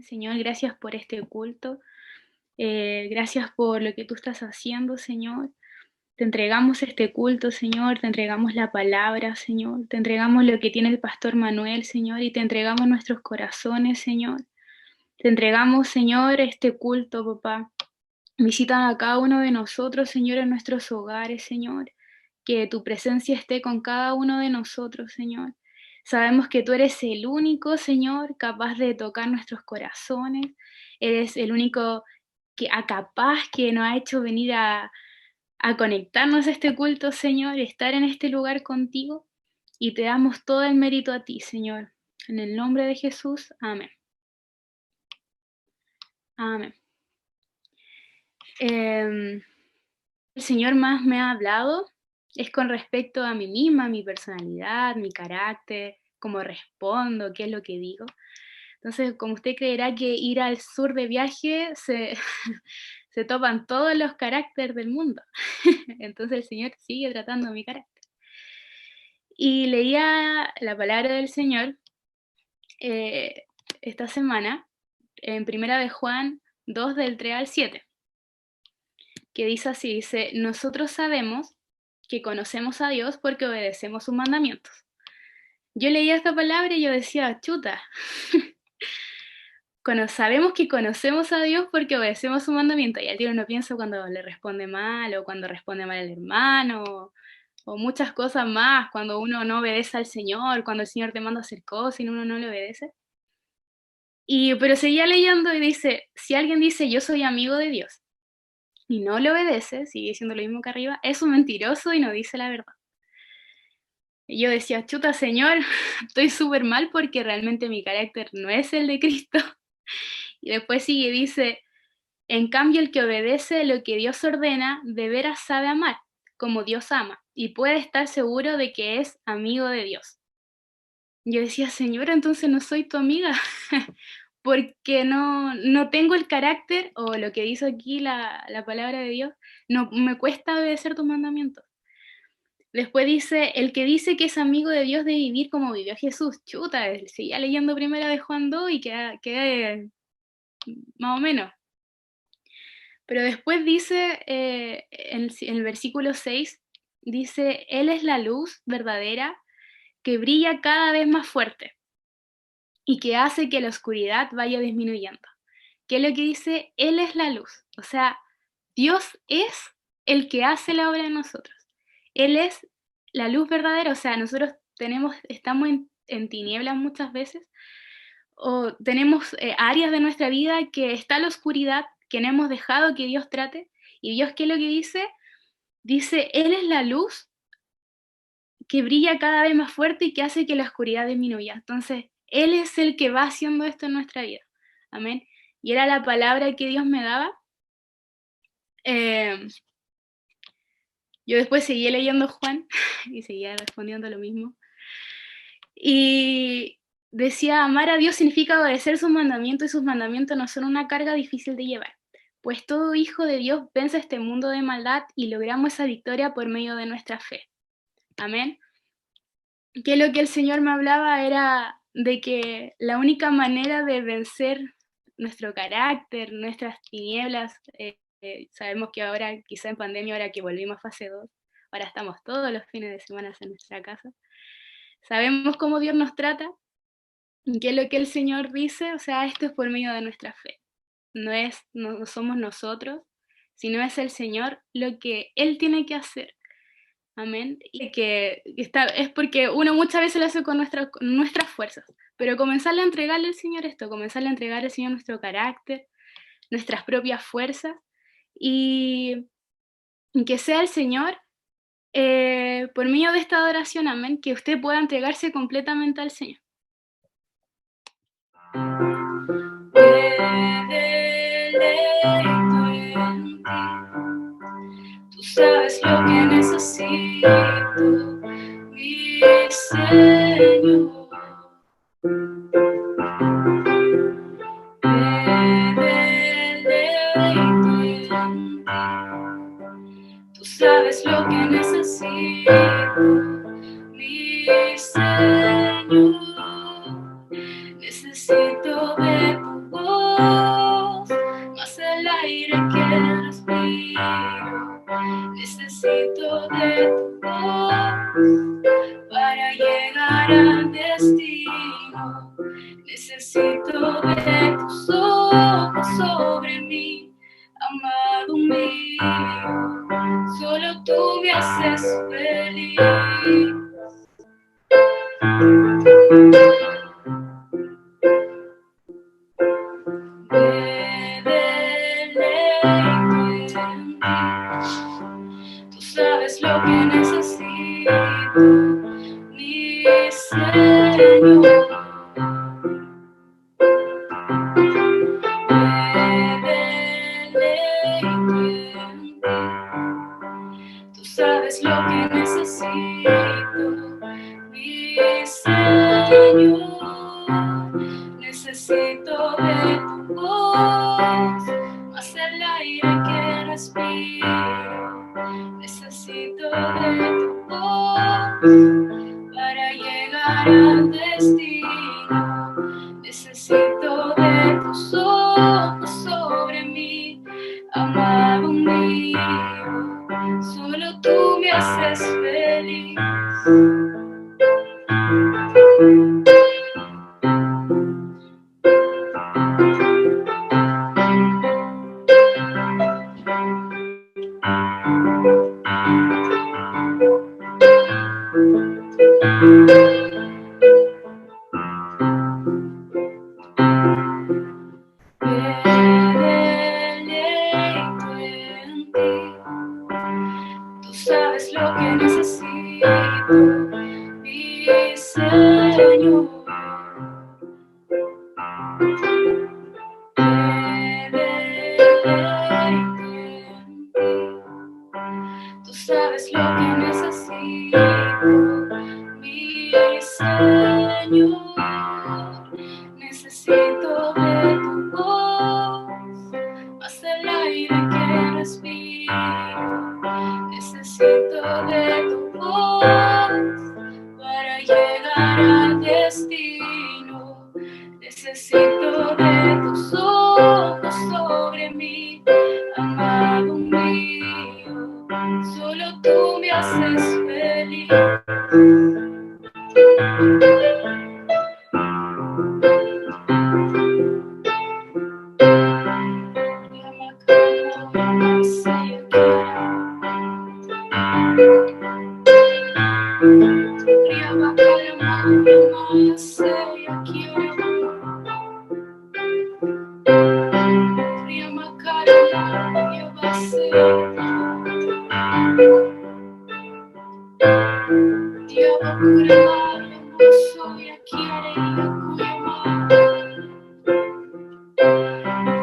Señor, gracias por este culto. Gracias por lo que tú estás haciendo, Señor. Te entregamos este culto, Señor. Te entregamos la palabra, Señor. Te entregamos lo que tiene el pastor Manuel, Señor. Y te entregamos nuestros corazones, Señor. Te entregamos, Señor, este culto, papá. Visita a cada uno de nosotros, Señor, en nuestros hogares, Señor. Que tu presencia esté con cada uno de nosotros, Señor. Sabemos que tú eres el único, Señor, capaz de tocar nuestros corazones. Eres el único capaz que nos ha hecho venir a conectarnos a este culto, Señor, estar en este lugar contigo. Y te damos todo el mérito a ti, Señor. En el nombre de Jesús, amén. Amén. El Señor más me ha hablado es con respecto a mí misma, mi personalidad, mi carácter, cómo respondo, qué es lo que digo. Entonces, como usted creerá que ir al sur de viaje se topan todos los caracteres del mundo. Entonces el Señor sigue tratando mi carácter. Y leía la palabra del Señor eh, esta semana en Primera de Juan 2 del 3 al 7, que dice así, dice, nosotros sabemos que conocemos a Dios porque obedecemos sus mandamientos. Yo leía esta palabra y yo decía, chuta, sabemos que conocemos a Dios porque obedecemos su mandamiento. Y al tiro no pienso cuando le responde mal o cuando responde mal el hermano o muchas cosas más, cuando uno no obedece al Señor, cuando el Señor te manda a hacer cosas y uno no le obedece. Pero seguía leyendo y dice, si alguien dice yo soy amigo de Dios y no le obedece, sigue diciendo lo mismo que arriba, es un mentiroso y no dice la verdad. Y yo decía, chuta Señor, estoy súper mal porque realmente mi carácter no es el de Cristo. Y después sigue, dice, en cambio el que obedece lo que Dios ordena, de veras sabe amar, como Dios ama, y puede estar seguro de que es amigo de Dios. Yo decía, Señor, entonces no soy tu amiga, porque no tengo el carácter, o lo que dice aquí la palabra de Dios, no me cuesta obedecer tus mandamientos. Después dice, el que dice que es amigo de Dios de vivir como vivió Jesús. Chuta, seguía leyendo Primera de Juan 2 y queda más o menos. Pero después dice, en el versículo 6, dice, Él es la luz verdadera que brilla cada vez más fuerte y que hace que la oscuridad vaya disminuyendo. ¿Qué es lo que dice? Él es la luz. O sea, Dios es el que hace la obra en nosotros. Él es la luz verdadera. O sea, nosotros estamos en tinieblas muchas veces, o tenemos áreas de nuestra vida que está la oscuridad, que no hemos dejado que Dios trate. ¿Y Dios qué es lo que dice? Dice, Él es la luz que brilla cada vez más fuerte y que hace que la oscuridad disminuya. Entonces, Él es el que va haciendo esto en nuestra vida. Amén. Y era la palabra que Dios me daba. Eh, yo después seguí leyendo Juan y seguía respondiendo lo mismo. Y decía, amar a Dios significa obedecer sus mandamientos y sus mandamientos no son una carga difícil de llevar. Pues todo hijo de Dios vence este mundo de maldad y logramos esa victoria por medio de nuestra fe. Amén. Que lo que el Señor me hablaba era de que la única manera de vencer nuestro carácter, nuestras tinieblas, sabemos que ahora, quizá en pandemia, ahora que volvimos a fase 2, ahora estamos todos los fines de semana en nuestra casa, sabemos cómo Dios nos trata, y que lo que el Señor dice, o sea, esto es por medio de nuestra fe. No somos nosotros, sino es el Señor lo que Él tiene que hacer. Amén. Y es porque uno muchas veces lo hace con nuestras fuerzas, pero comenzarle a entregarle al Señor esto, comenzarle a entregar al Señor nuestro carácter, nuestras propias fuerzas, y que sea el Señor, por medio de esta adoración, amén, que usted pueda entregarse completamente al Señor. Tú sabes lo que necesito, mi Señor. Tú sabes lo que necesito, mi Señor. Necesito de tu voz. sobre mí, amado mío, solo tú me haces feliz. Me deleito en ti, tú sabes lo que necesito, mi Señor. Tú sabes lo que necesito, mi Señor. Necesito de tu voz, más el aire que respiro. Necesito de tu voz para llegar al destino. Necesito de tus ojos sobre mí, amado mío, solo tú me haces feliz. Tú sabes lo que necesito, mi Señor. Me deleito en ti. Tú sabes lo que necesito, mi Señor. Necesito de tu voz, más el aire que respiro. Necesito de tu voz para llegar al destino. Necesito de tus ojos sobre mí, amado mío, solo tú me haces feliz.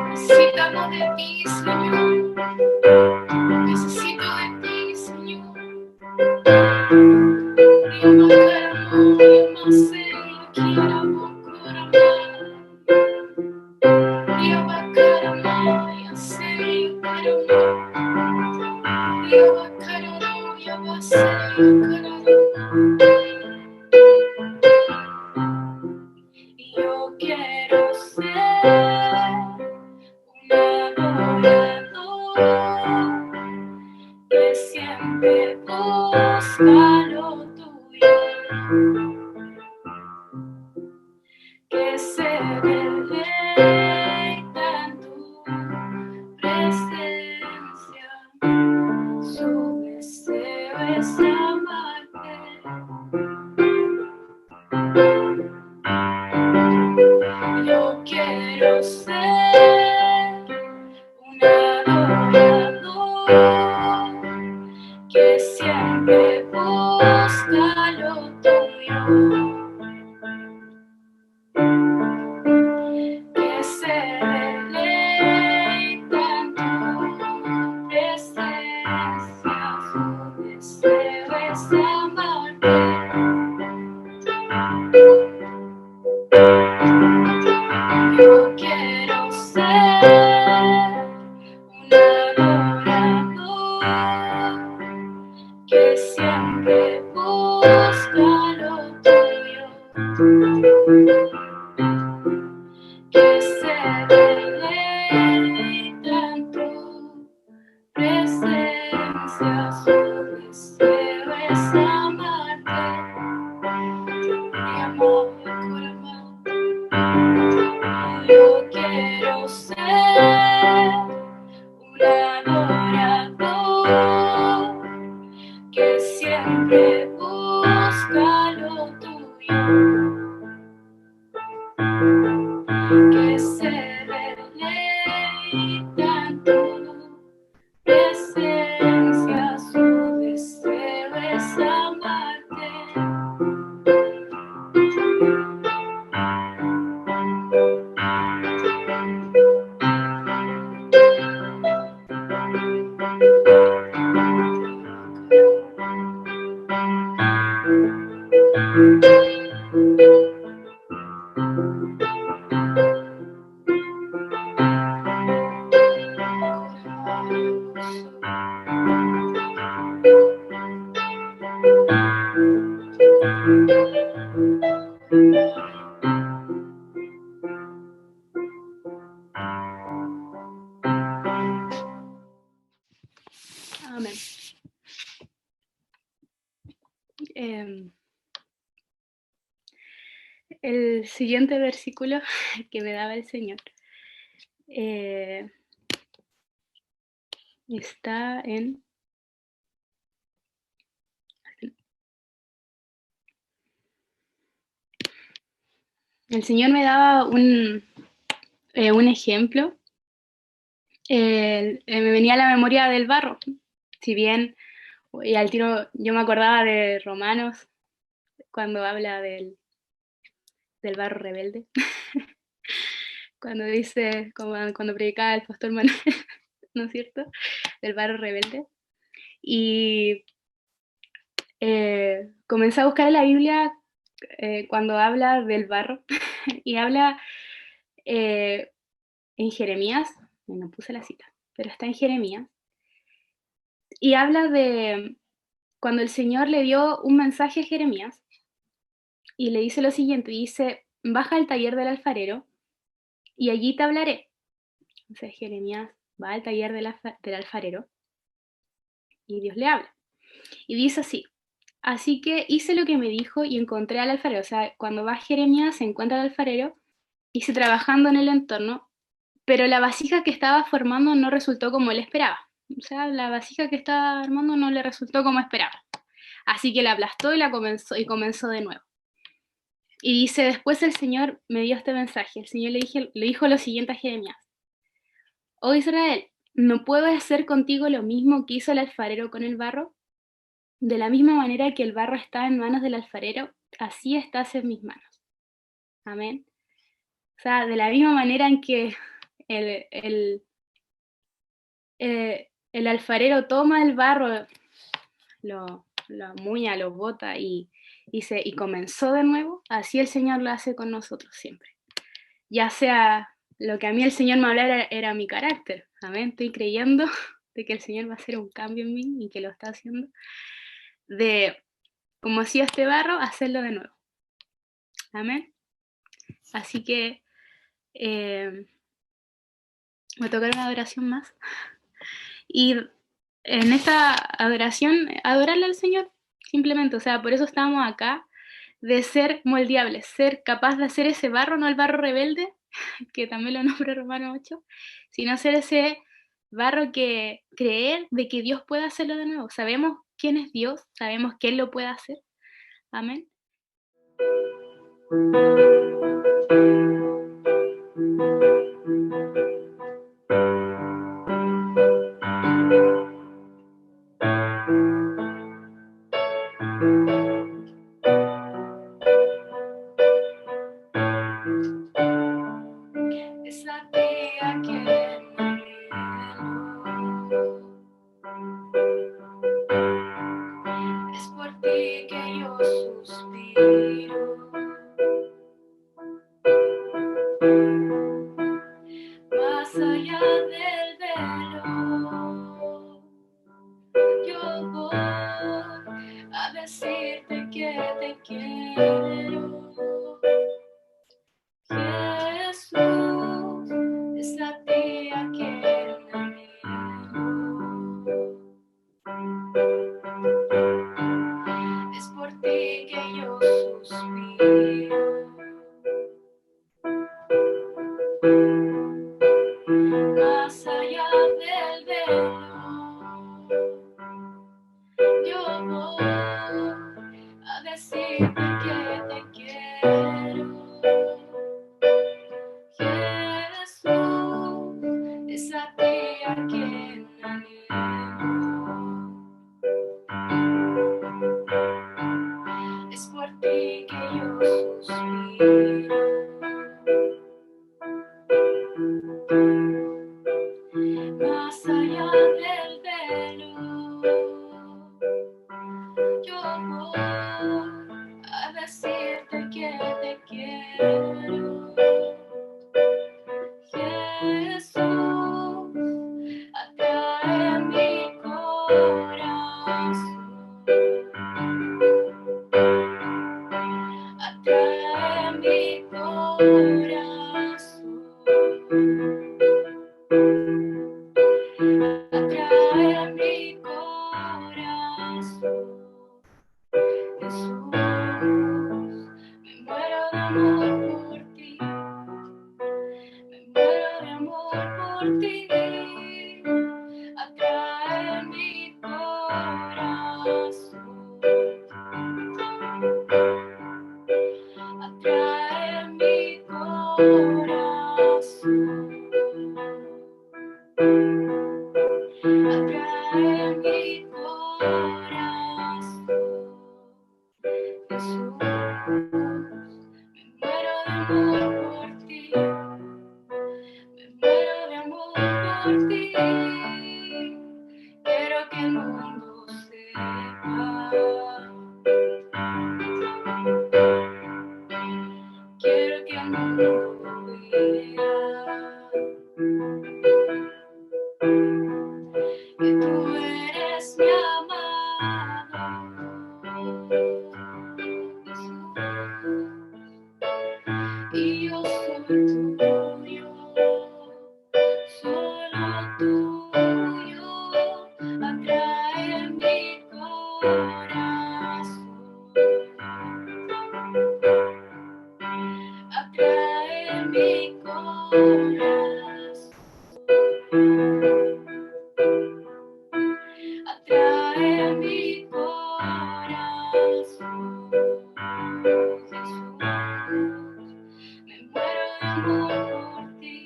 Necesitamos de ti, Señor. Necesito de ti, Señor. Yo quiero ser un adorador que siempre busca lo tuyo, que se deleita en tu presencia. Em, el siguiente versículo que me daba el Señor eh, está en... El Señor me daba un ejemplo. Me venía a la memoria del barro. Si bien, y al tiro, yo me acordaba de Romanos, cuando habla del barro rebelde, cuando dice, como cuando predicaba el pastor Manuel, ¿no es cierto? Del barro rebelde. Y comencé a buscar en la Biblia cuando habla del barro, y habla eh, en Jeremías, no puse la cita, pero está en Jeremías, y habla de cuando el Señor le dio un mensaje a Jeremías, y le dice lo siguiente, dice, baja al taller del alfarero, y allí te hablaré. Entonces Jeremías va al taller del alfarero, y Dios le habla. Y dice así, así que hice lo que me dijo y encontré al alfarero. O sea, cuando va Jeremías se encuentra al alfarero, hice trabajando en el entorno, pero la vasija que estaba formando no resultó como él esperaba. O sea, la vasija que estaba armando no le resultó como esperaba. Así que la aplastó y comenzó de nuevo. Y dice, después el Señor me dio este mensaje. El Señor le dijo lo siguiente a Jeremías. Oh Israel, ¿no puedo hacer contigo lo mismo que hizo el alfarero con el barro? De la misma manera que el barro está en manos del alfarero, así estás en mis manos. Amén. O sea, de la misma manera en que el, el, el alfarero toma el barro, lo amuña, lo bota y comenzó de nuevo, así el Señor lo hace con nosotros siempre. Ya sea lo que a mí el Señor me hablara era mi carácter. Amén. Estoy creyendo de que el Señor va a hacer un cambio en mí y que lo está haciendo. De como hacía este barro, hacerlo de nuevo. Amén. Así que me tocará una adoración más. Y en esta adoración, adorarle al Señor, simplemente. O sea, por eso estamos acá, de ser moldeables, ser capaz de hacer ese barro, no el barro rebelde, que también lo nombra Romano 8, sino hacer ese barro que creer de que Dios puede hacerlo de nuevo. Sabemos quién es Dios, sabemos que Él lo puede hacer. Amén. Es a ti a quien anhelo, es por ti que yo suspiro, más allá del velo, yo voy a decirte que te quiero. Jesús, es a ti a quien anhelo. Es por ti que yo suspiro, más allá del velo, yo voy a decirte que te quiero. Jesús, es a ti a quien anhelo. Es por ti que yo suspiro, más allá del velo, yo voy a decirte que te quiero. Jesús, atrae mi corazón. Jesús, me muero de amor por ti, me muero de amor por ti. Quiero que el mundo sepa, quiero que el mundo vea que tú eres mi amado Jesús, y yo soy tuyo, solo tuyo, atrae mi corazón, atrae mi corazón, atrae mi corazón, Jesús, me muero de amor por ti,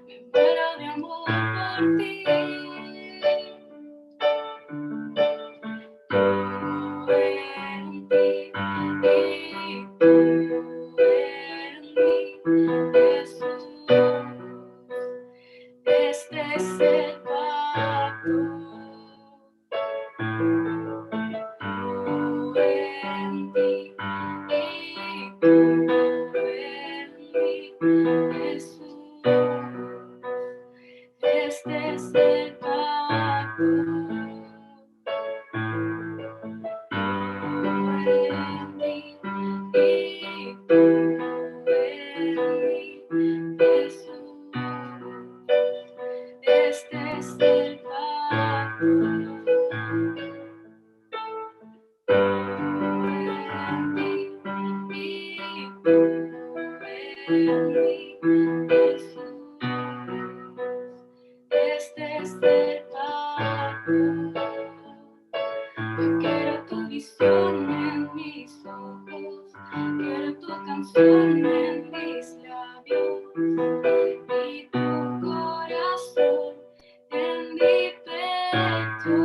me muero de amor por ti. Todo en ti y todo en mí, Jesús. Este es el pacto. Todo en ti y todo en mí, Jesús. Este es el pacto. Todo en ti y todo en mí, Jesús. Este es el pacto. Todo en ti y todo en mí, Jesús. Este es el pacto. Yo quiero tu visión en mis ojos, quiero tu canción en mis labios y tu corazón en mi pecho.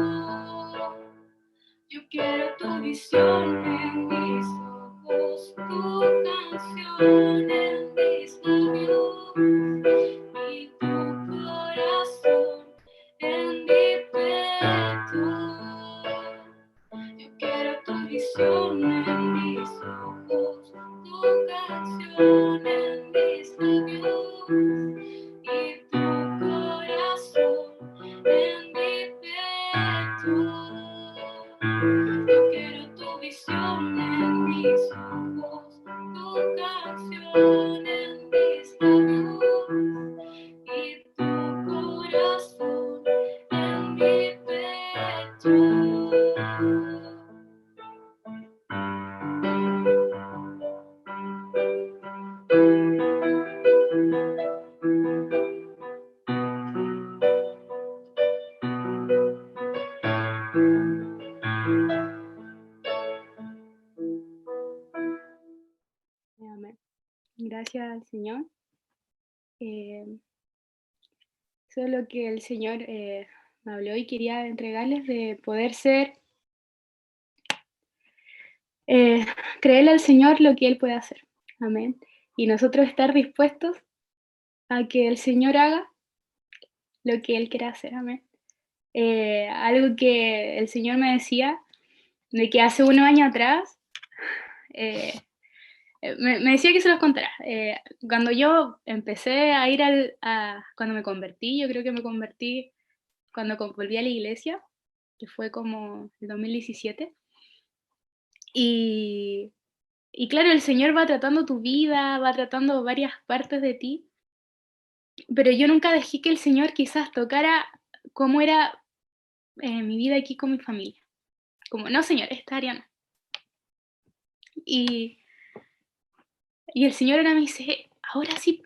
Yo quiero tu visión en mis ojos, tu canción en mis labios y tu corazón en mi pecho. Yo quiero tu visión en mis ojos, tu canción en mis labios y tu corazón en mi pecho. Yo quiero tu visión en mis ojos, tu canción en mis labios y tu corazón en mi pecho. Amén. Gracias al Señor. Eso es lo que el Señor me habló y quería entregarles de poder ser, creerle al Señor lo que Él puede hacer. Amén. Y nosotros estar dispuestos a que el Señor haga lo que Él quiera hacer. Amén. Algo que el Señor me decía, de que hace unos años atrás, me decía que se los contara. Cuando yo empecé a ir cuando me convertí, yo creo que me convertí cuando volví a la iglesia, que fue como el 2017. Y claro, el Señor va tratando tu vida, va tratando varias partes de ti, pero yo nunca dejé que el Señor quizás tocara cómo era mi vida aquí con mi familia. Como, no, Señor, esta área no. Y el Señor ahora me dice, ahora sí,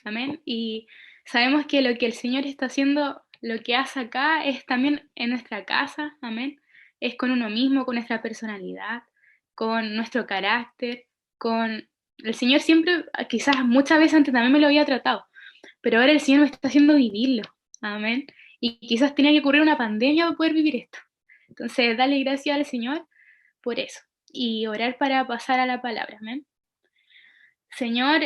amén. Y sabemos que lo que el Señor está haciendo, lo que hace acá, es también en nuestra casa, amén. Es con uno mismo, con nuestra personalidad, con nuestro carácter, con... El Señor siempre, quizás muchas veces antes también me lo había tratado, pero ahora el Señor me está haciendo vivirlo. Amén. Y quizás tenía que ocurrir una pandemia para poder vivir esto. Entonces, dale gracias al Señor por eso. Y orar para pasar a la palabra. Amén. Señor,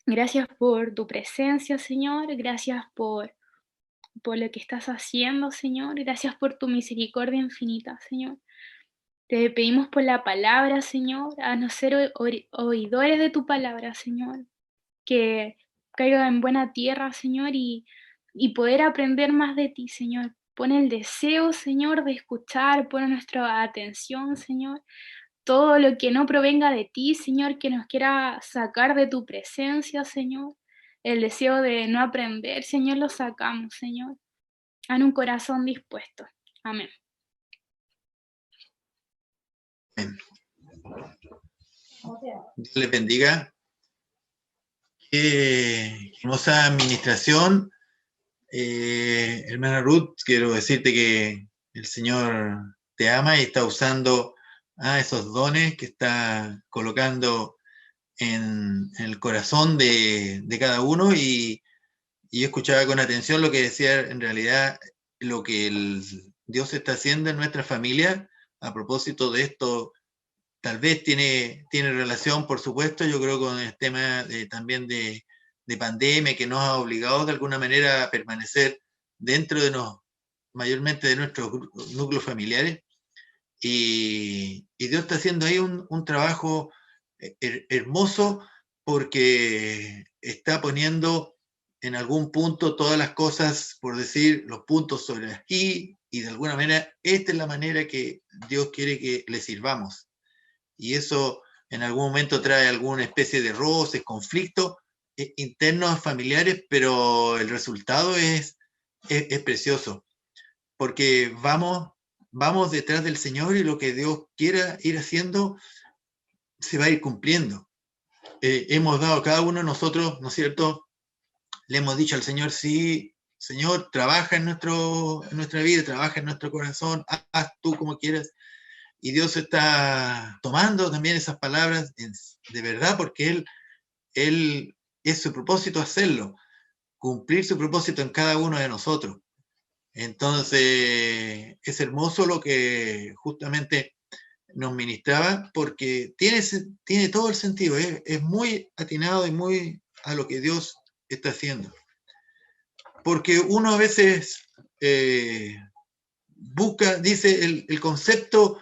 gracias por tu presencia, Señor. Gracias por lo que estás haciendo, Señor. Gracias por tu misericordia infinita, Señor. Te pedimos por la palabra, Señor, a no ser oidores de tu palabra, Señor, que caiga en buena tierra, Señor, y poder aprender más de ti, Señor. Pon el deseo, Señor, de escuchar, pon nuestra atención, Señor. Todo lo que no provenga de ti, Señor, que nos quiera sacar de tu presencia, Señor. El deseo de no aprender, Señor, lo sacamos, Señor. En un corazón dispuesto. Amén. Amén. Dios les bendiga. Qué hermosa administración. Hermana Ruth, quiero decirte que el Señor te ama y está usando esos dones que está colocando en el corazón de cada uno y yo escuchaba con atención lo que decía en realidad lo que Dios está haciendo en nuestra familia a propósito de esto. Tal vez tiene relación, por supuesto, yo creo, con el tema también de pandemia que nos ha obligado de alguna manera a permanecer dentro de mayormente de nuestros núcleos familiares. Y Dios está haciendo ahí un trabajo hermoso porque está poniendo en algún punto todas las cosas, por decir, los puntos sobre las i, y de alguna manera esta es la manera que Dios quiere que le sirvamos. Y eso en algún momento trae alguna especie de roces, conflictos internos familiares, pero el resultado es precioso, porque vamos detrás del Señor y lo que Dios quiera ir haciendo se va a ir cumpliendo. Hemos dado cada uno de nosotros, ¿no es cierto? Le hemos dicho al Señor, sí, Señor, trabaja en nuestra vida, trabaja en nuestro corazón, haz tú como quieras. Y Dios está tomando también esas palabras de verdad, porque Él es su propósito hacerlo, cumplir su propósito en cada uno de nosotros. Entonces, es hermoso lo que justamente nos ministraba, porque tiene todo el sentido, es muy atinado y muy a lo que Dios está haciendo. Porque uno a veces busca, dice, el concepto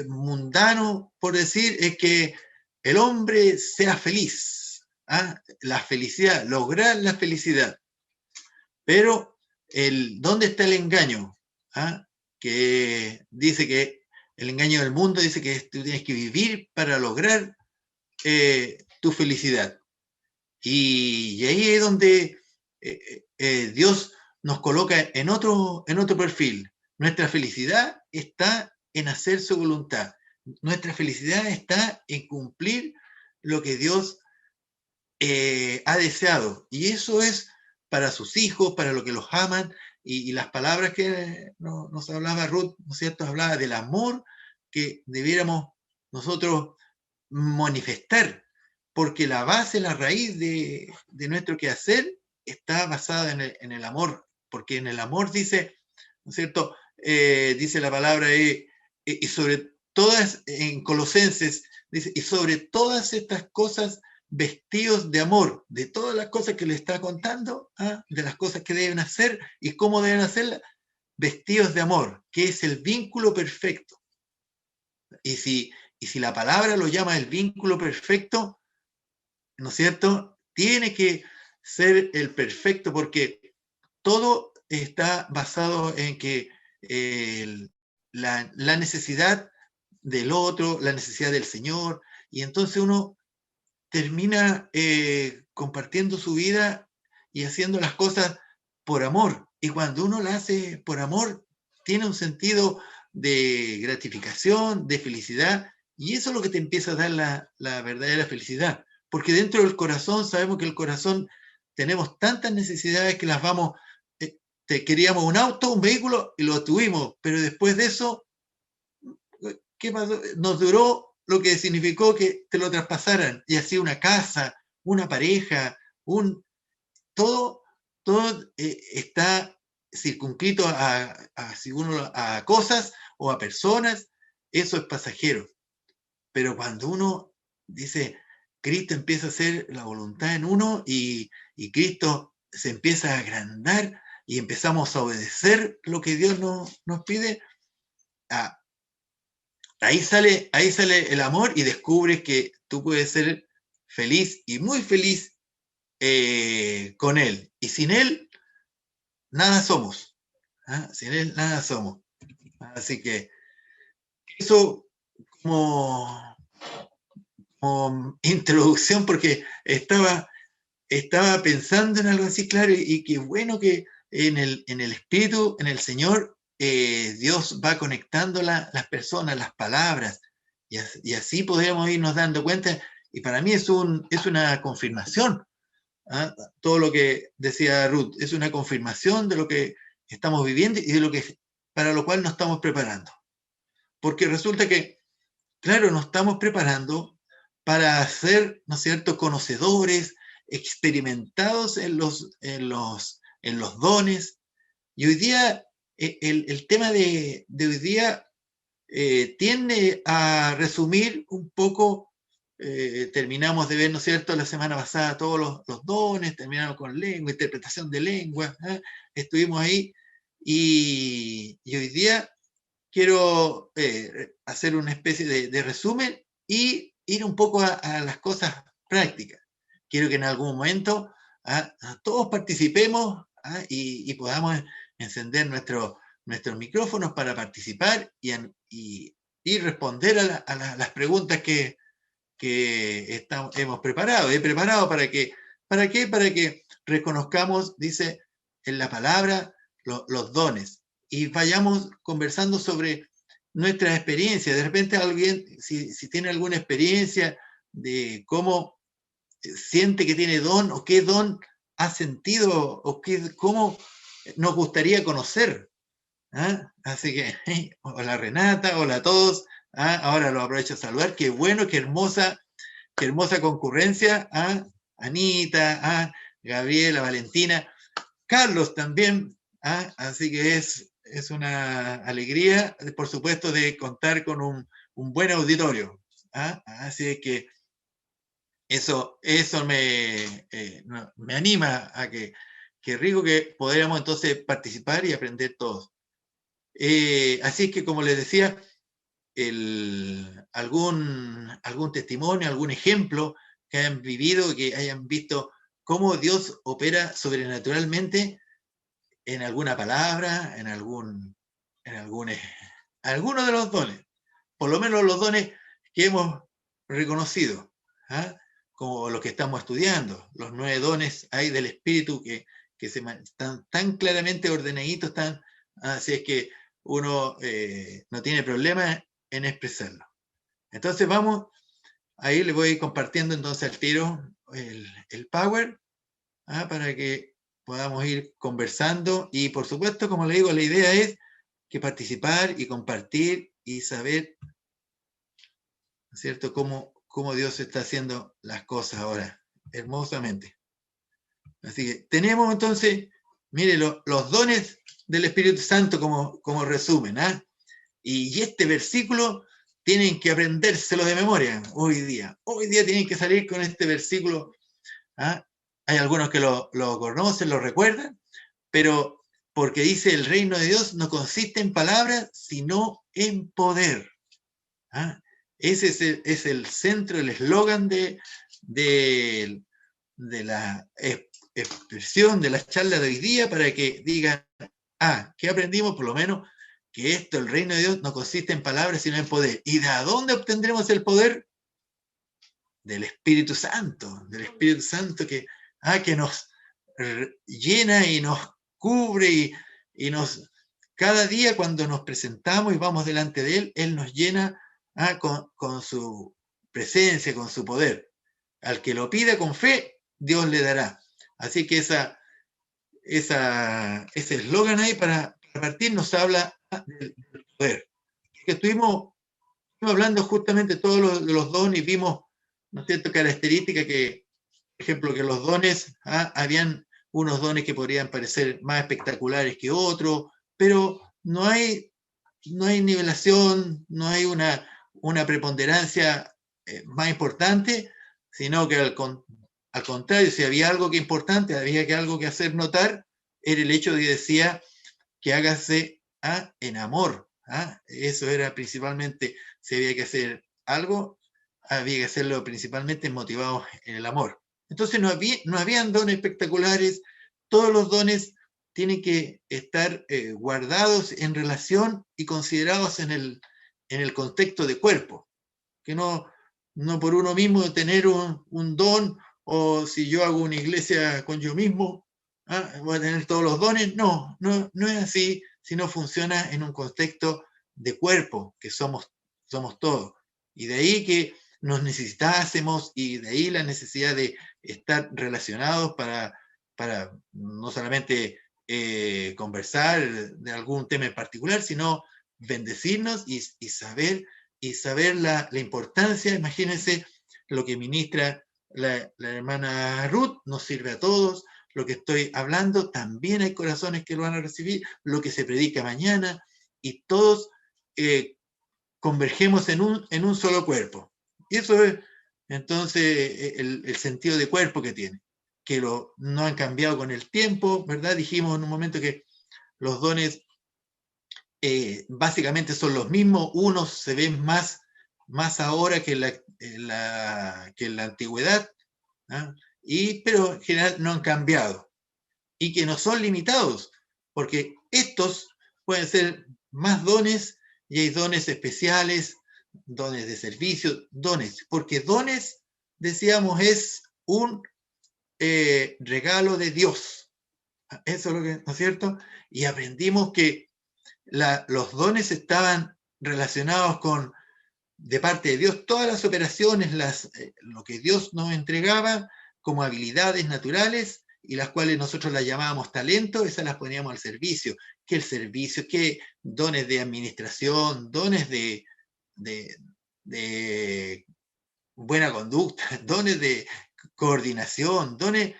mundano, por decir, es que el hombre sea feliz, la felicidad, lograr la felicidad. Pero ¿dónde está el engaño? Que dice que el engaño del mundo dice que tú tienes que vivir para lograr tu felicidad. Y ahí es donde Dios nos coloca en otro perfil. Nuestra felicidad está en hacer su voluntad. Nuestra felicidad está en cumplir lo que Dios ha deseado. Y eso es para sus hijos, para los que los aman. Y las palabras que nos hablaba Ruth, ¿no es cierto? Hablaba del amor que debiéramos nosotros manifestar, porque la base, la raíz de nuestro quehacer está basada en el amor, porque en el amor dice, ¿no es cierto? Dice la palabra, y sobre todas, en Colosenses, dice, y sobre todas estas cosas, vestidos de amor, de todas las cosas que le está contando, de las cosas que deben hacer y cómo deben hacerlas, vestidos de amor, que es el vínculo perfecto. Y si la palabra lo llama el vínculo perfecto, ¿no es cierto? Tiene que ser el perfecto, porque todo está basado en que la necesidad del otro, la necesidad del Señor, y entonces uno termina compartiendo su vida y haciendo las cosas por amor. Y cuando uno la hace por amor, tiene un sentido de gratificación, de felicidad, y eso es lo que te empieza a dar la verdadera felicidad. Porque dentro del corazón, sabemos que el corazón tenemos tantas necesidades que las vamos, queríamos un auto, un vehículo, y lo tuvimos, pero después de eso, ¿qué pasó? Nos duró lo que significó que te lo traspasaran, y así una casa, una pareja, Todo, todo está circunscrito a cosas o a personas, eso es pasajero. Pero cuando uno dice, Cristo empieza a hacer la voluntad en uno y Cristo se empieza a agrandar y empezamos a obedecer lo que Dios nos pide, ah, ahí sale el amor y descubres que tú puedes ser feliz y muy feliz con Él. Y sin Él, nada somos. ¿Ah? Sin Él, nada somos. Así que eso como, como introducción, porque estaba pensando en algo así, claro, y qué bueno que en el Espíritu, en el Señor, Dios va conectando las personas, las palabras, y así podemos irnos dando cuenta, y para mí es una confirmación. ¿Ah? Todo lo que decía Ruth, es una confirmación de lo que estamos viviendo y de lo que, para lo cual nos estamos preparando. Porque resulta que, claro, nos estamos preparando para ser, ¿no es cierto?, conocedores, experimentados en los dones. Y hoy día, el tema de hoy día tiende a resumir un poco, terminamos de ver, ¿no es cierto?, la semana pasada todos los dones, terminamos con lengua, interpretación de lengua, ¿eh? Estuvimos ahí y hoy día quiero hacer una especie de resumen y ir un poco a las cosas prácticas. Quiero que en algún momento todos participemos y podamos encender nuestros micrófonos para participar y responder las preguntas que hemos preparado. He preparado ¿para qué? Para que reconozcamos, dice en la palabra, los dones y vayamos conversando sobre nuestras experiencias. De repente alguien, si tiene alguna experiencia de cómo siente que tiene don o qué don ha sentido o cómo nos gustaría conocer. Así que, hola Renata, hola a todos. Ahora lo aprovecho a saludar. Qué bueno, qué hermosa concurrencia. Anita, Gabriela, Valentina, Carlos también. Así que es una alegría, por supuesto, de contar con un buen auditorio. Así que eso me anima a que rico que podamos entonces participar y aprender todos. Así es que, como les decía, algún testimonio, algún ejemplo que hayan vivido, que hayan visto cómo Dios opera sobrenaturalmente en alguna palabra, en alguno de los dones, por lo menos los dones que hemos reconocido, como los que estamos estudiando, los 9 dones hay del Espíritu que están tan claramente ordenaditos, así es que uno no tiene problema en expresarlo. Entonces vamos, ahí le voy compartiendo entonces al tiro el Power, para que podamos ir conversando y por supuesto, como le digo, la idea es que participar y compartir y saber, ¿no es cierto?, cómo Dios está haciendo las cosas ahora, hermosamente. Así que tenemos entonces, mire, los dones del Espíritu Santo como resumen, y este versículo tienen que aprendérselo de memoria hoy día. Hoy día tienen que salir con este versículo. Hay algunos que lo conocen, lo recuerdan, pero porque dice el reino de Dios no consiste en palabras, sino en poder. Ese es el centro, el eslogan de la expresión de las charlas de hoy día, para que digan, ¿qué aprendimos? Por lo menos que esto, el reino de Dios, no consiste en palabras, sino en poder. ¿Y de dónde obtendremos el poder? Del Espíritu Santo que nos llena y nos cubre y nos, cada día cuando nos presentamos y vamos delante de Él nos llena con su presencia, con su poder. Al que lo pida con fe, Dios le dará. Así que ese eslogan ahí para partir nos habla del poder. Que estuvimos hablando justamente todos los dones y vimos, ¿no es cierto?, características que ejemplo, que los dones, habían unos dones que podrían parecer más espectaculares que otros, pero no hay nivelación, no hay una preponderancia más importante, sino que al contrario, si había algo que importante, había que algo que hacer notar, era el hecho de que decía que hágase en amor. Eso era principalmente, si había que hacer algo, había que hacerlo principalmente motivados en el amor. Entonces no habían dones espectaculares, todos los dones tienen que estar guardados en relación y considerados en el contexto de cuerpo, que no por uno mismo tener un don, o si yo hago una iglesia con yo mismo, voy a tener todos los dones. No es así, sino funciona en un contexto de cuerpo, que somos todos. Y de ahí que nos necesitásemos, y de ahí la necesidad de estar relacionados para no solamente conversar de algún tema en particular, sino bendecirnos y saber la importancia. Imagínense lo que ministra la hermana Ruth, nos sirve a todos. Lo que estoy hablando, también hay corazones que lo van a recibir, lo que se predica mañana, y todos convergemos en un solo cuerpo. Y eso es entonces el sentido de cuerpo que tiene, que no han cambiado con el tiempo, ¿verdad? Dijimos en un momento que los dones básicamente son los mismos, unos se ven más ahora que en la antigüedad, pero en general no han cambiado, y que no son limitados, porque estos pueden ser más dones, y hay dones especiales, dones de servicio, porque dones, decíamos, es un regalo de Dios. Eso es lo que, ¿no es cierto? Y aprendimos que los dones estaban relacionados de parte de Dios, todas las operaciones, lo que Dios nos entregaba como habilidades naturales, y las cuales nosotros las llamábamos talento, esas las poníamos al servicio. Que el servicio, que dones de administración, dones de buena conducta, dones de coordinación, dones,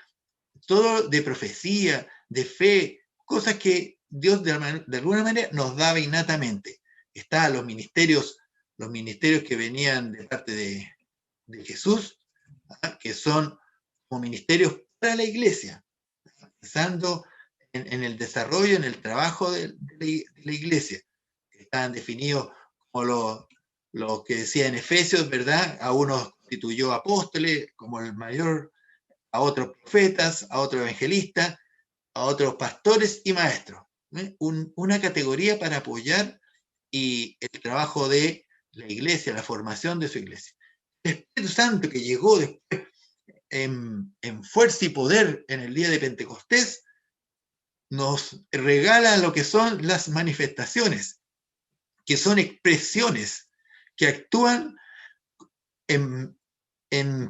todo de profecía, de fe, cosas que Dios de alguna manera nos daba innatamente. Estaban los ministerios que venían de parte de Jesús, que son como ministerios para la iglesia, pensando en el desarrollo, en el trabajo de la iglesia, que estaban definidos como lo que decía en Efesios, ¿verdad? A unos constituyó apóstoles como el mayor, a otros profetas, a otros evangelistas, a otros pastores y maestros. Una categoría para apoyar y el trabajo de la iglesia, la formación de su iglesia. El Espíritu Santo, que llegó después en fuerza y poder en el día de Pentecostés, nos regala lo que son las manifestaciones, que son expresiones que actúan en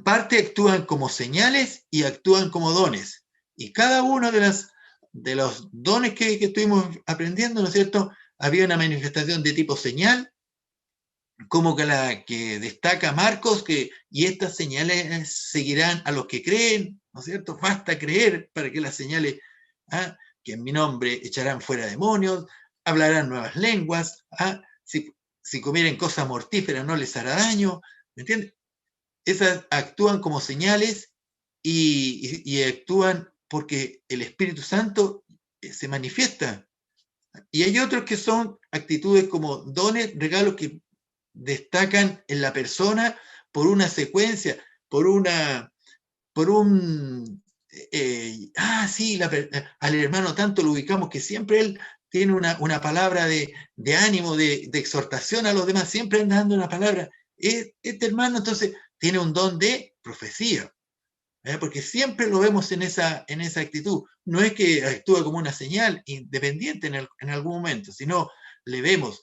parte, actúan como señales y actúan como dones. Y cada uno de los dones que estuvimos aprendiendo, ¿no es cierto? Había una manifestación de tipo señal, como que la que destaca Marcos, y estas señales seguirán a los que creen, ¿no es cierto? Basta creer para que las señales, que en mi nombre echarán fuera demonios, hablarán nuevas lenguas, si comieren cosas mortíferas no les hará daño, ¿me entiendes? Esas actúan como señales, y actúan porque el Espíritu Santo se manifiesta. Y hay otros que son actitudes como dones, regalos que destacan en la persona por una secuencia, por un, sí, al hermano tanto lo ubicamos que siempre él tiene una palabra de ánimo, de exhortación a los demás, siempre anda dando una palabra. Este hermano entonces tiene un don de profecía, porque siempre lo vemos en esa actitud. No es que actúa como una señal independiente en algún momento, sino le vemos.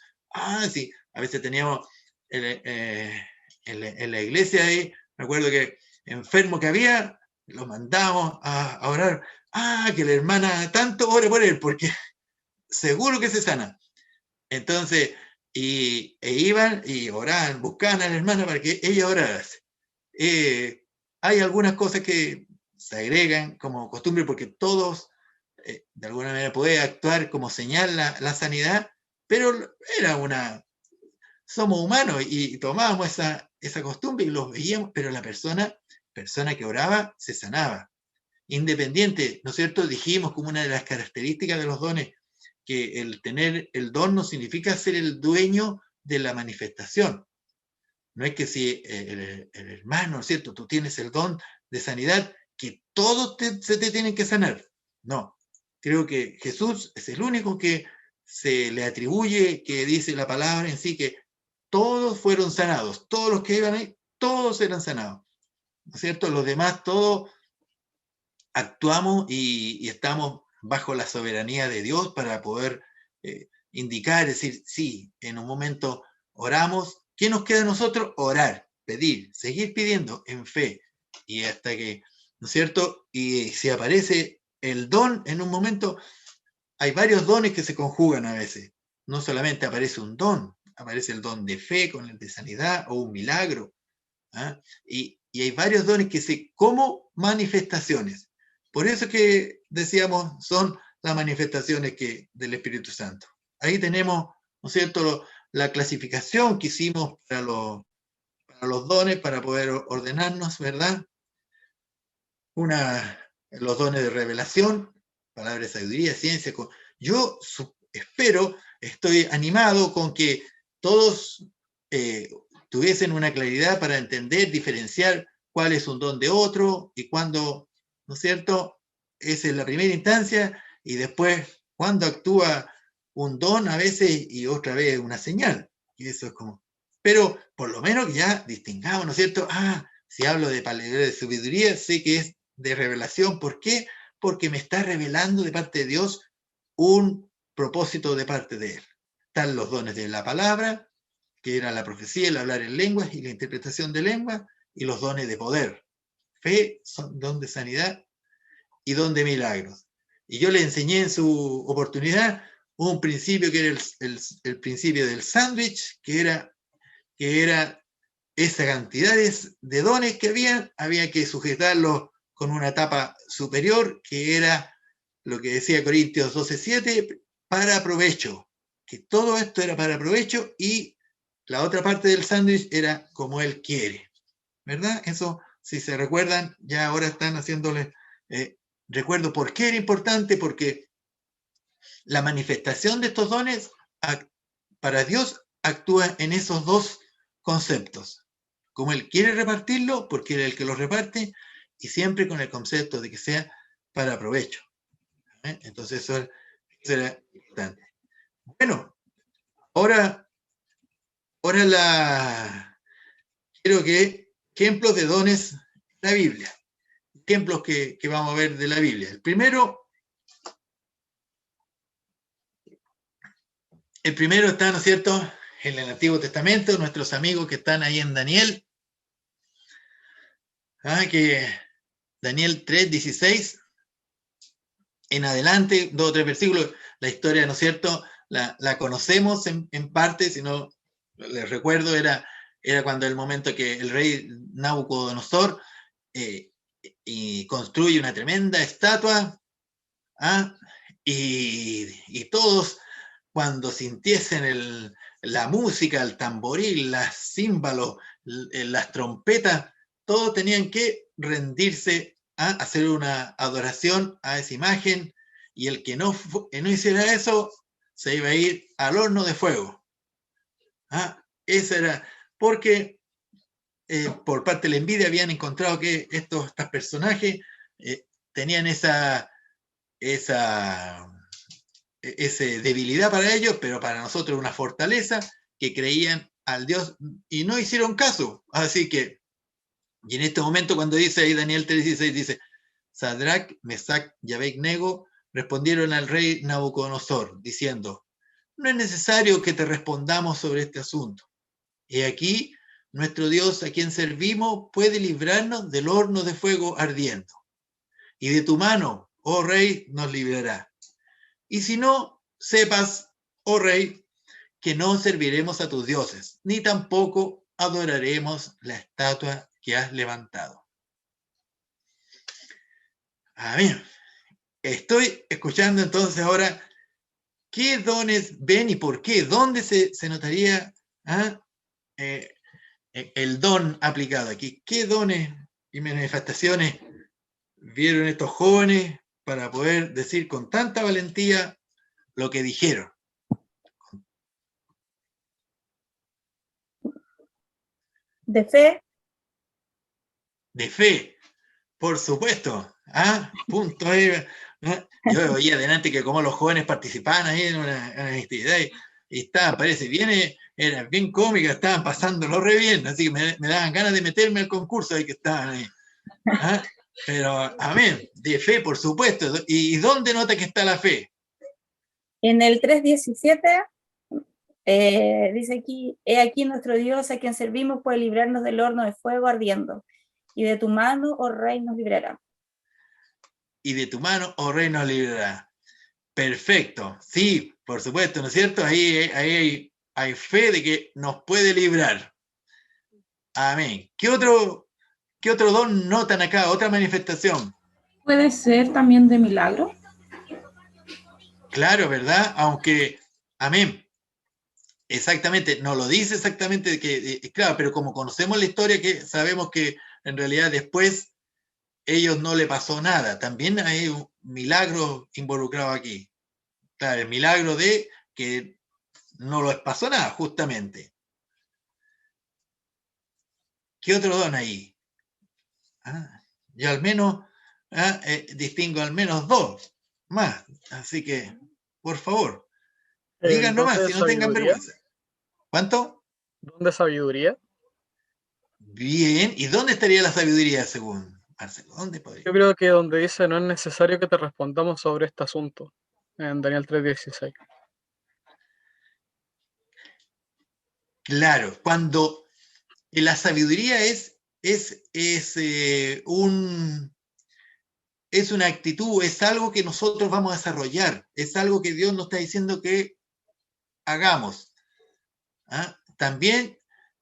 Sí, a veces teníamos en la iglesia ahí, me acuerdo que enfermo que había, lo mandábamos a orar. Que la hermana tanto ore por él, porque seguro que se sana. Entonces, iban y oraban, buscaban a la hermana para que ella orara. Hay algunas cosas que se agregan como costumbre porque todos, de alguna manera, pueden actuar como señal la sanidad, pero somos humanos y tomábamos esa costumbre y los veíamos, pero la persona que oraba se sanaba. Independiente, ¿no es cierto? Dijimos como una de las características de los dones que el tener el don no significa ser el dueño de la manifestación. No es que si el hermano, ¿no es cierto? Tú tienes el don de sanidad, que todos se te tienen que sanar. No, creo que Jesús es el único que se le atribuye, que dice la palabra en sí, que todos fueron sanados, todos los que iban ahí, todos eran sanados, ¿no es cierto? Los demás, todos actuamos y estamos bajo la soberanía de Dios para poder indicar, decir, sí, en un momento oramos. ¿Qué nos queda a nosotros? Orar, pedir, seguir pidiendo en fe. Y hasta que, ¿no es cierto? Y si aparece el don en un momento, hay varios dones que se conjugan a veces. No solamente aparece un don, aparece el don de fe con el de sanidad o un milagro. ¿Ah? Y hay varios dones como manifestaciones. Por eso que decíamos, son las manifestaciones del Espíritu Santo. Ahí tenemos, ¿no es cierto?, la clasificación que hicimos para los dones, para poder ordenarnos, ¿verdad? Los dones de revelación, palabra de sabiduría, ciencia. Yo espero, estoy animado con que todos tuviesen una claridad para entender, diferenciar cuál es un don de otro y cuándo, ¿no es cierto? Esa es la primera instancia y después cuándo actúa un don a veces y otra vez una señal. Y eso es como... Pero por lo menos ya distingamos, ¿no es cierto? Si hablo de palabra de sabiduría, sé que es de revelación. ¿Por qué? Porque me está revelando de parte de Dios un propósito de parte de Él. Están los dones de la palabra, que era la profecía, el hablar en lenguas y la interpretación de lenguas, y los dones de poder. Fe, don de sanidad y don de milagros. Y yo le enseñé en su oportunidad un principio que era el principio del sándwich, que era esa cantidad de dones que había que sujetarlos con una tapa superior, que era lo que decía Corintios 12:7, para provecho. Que todo esto era para provecho y la otra parte del sándwich era como Él quiere. ¿Verdad? Eso, si se recuerdan, ya ahora están haciéndole recuerdo por qué era importante, porque la manifestación de estos dones para Dios actúa en esos dos conceptos. Como Él quiere repartirlo, porque Él es el que lo reparte, y siempre con el concepto de que sea para provecho. Entonces eso era importante. Bueno, ahora quiero que ejemplos de dones de la Biblia. Ejemplos que vamos a ver de la Biblia. El primero está, ¿no es cierto?, en el Antiguo Testamento, nuestros amigos que están ahí en Daniel. Que Daniel 3:16 en adelante, 2 o 3 versículos, la historia, ¿no es cierto?, la conocemos en parte, si no, les recuerdo, era cuando el momento que el rey Nabucodonosor y construye una tremenda estatua, y todos, cuando sintiesen la música, el tamboril, las címbalos, las trompetas, todos tenían que rendirse a hacer una adoración a esa imagen, y el que no hiciera eso se iba a ir al horno de fuego. Esa era, porque por parte de la envidia habían encontrado que estos personajes tenían esa debilidad para ellos, pero para nosotros una fortaleza, que creían al Dios y no hicieron caso. Así que, y en este momento cuando dice ahí Daniel 3:16, dice, Sadrach, Mesach y Abednego respondieron al rey Nabucodonosor, diciendo, no es necesario que te respondamos sobre este asunto. He aquí, nuestro Dios a quien servimos puede librarnos del horno de fuego ardiendo, y de tu mano, oh rey, nos librará. Y si no, sepas, oh rey, que no serviremos a tus dioses, ni tampoco adoraremos la estatua que has levantado. Amén. Estoy escuchando entonces ahora qué dones ven y por qué, dónde se notaría ¿ah? eh, el don aplicado aquí. ¿Qué dones y manifestaciones vieron estos jóvenes para poder decir con tanta valentía lo que dijeron? De fe. De fe, por supuesto. Punto ahí. Yo veía adelante que como los jóvenes participaban ahí en una actividad y estaban, parece, bien, era bien cómica, estaban pasándolo re bien, así que me daban ganas de meterme al concurso ahí que estaban ahí. Pero, amén, de fe, por supuesto. ¿Y dónde nota que está la fe? En el 3:17 dice aquí, he aquí nuestro Dios a quien servimos puede librarnos del horno de fuego ardiendo, y de tu mano, oh Rey, nos librará. Y de tu mano, oh Rey, nos librará. Perfecto, sí, por supuesto, ¿no es cierto? Ahí hay fe de que nos puede librar. Amén. ¿Qué otro don notan acá? Otra manifestación. Puede ser también de milagro. Claro, ¿verdad? Aunque, amén. Exactamente, no lo dice exactamente, claro, pero como conocemos la historia, que sabemos que en realidad después ellos no le pasó nada. También hay un milagro involucrado aquí. Claro, el milagro de que no les pasó nada, justamente. ¿Qué otro don ahí? Yo al menos distingo al menos dos más. Así que, por favor, digan nomás, si no tengan vergüenza. ¿Cuánto? ¿Don de sabiduría? Bien, ¿y dónde estaría la sabiduría según Marcelo? ¿Dónde podría? Yo creo que donde dice no es necesario que te respondamos sobre este asunto, en Daniel 3:16. Claro, cuando la sabiduría es una actitud, es algo que nosotros vamos a desarrollar, es algo que Dios nos está diciendo que hagamos. También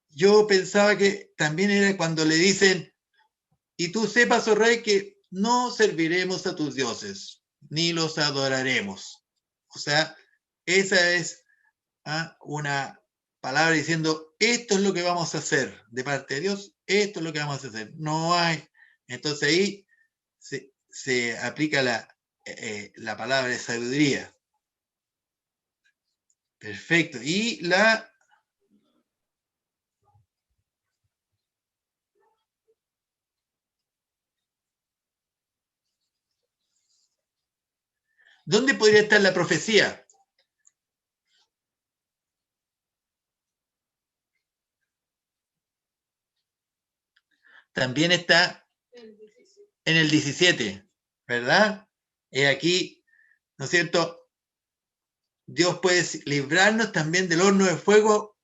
yo pensaba que también era cuando le dicen, y tú sepas, oh rey, que no serviremos a tus dioses, ni los adoraremos. O sea, esa es una palabra diciendo, esto es lo que vamos a hacer de parte de Dios, esto es lo que vamos a hacer. No hay. Entonces ahí se aplica la palabra de sabiduría. Perfecto. Y ¿dónde podría estar la profecía? También está en el 17, ¿verdad? Aquí, ¿no es cierto? Dios puede librarnos también del horno de fuego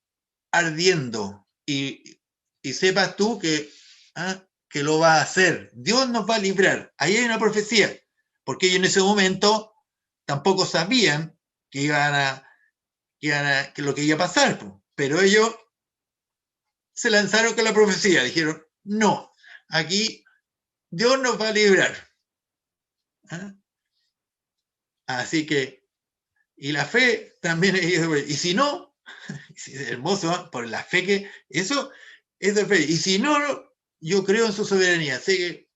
ardiendo. Y sepas tú que lo va a hacer. Dios nos va a librar. Ahí hay una profecía. Porque ellos en ese momento tampoco sabían que que lo que iba a pasar. Pero ellos se lanzaron con la profecía. Dijeron, no, aquí Dios nos va a librar. Así que, y la fe también, y si no, hermoso, por la fe que, eso es de fe. Y si no, yo creo en su soberanía. Sé que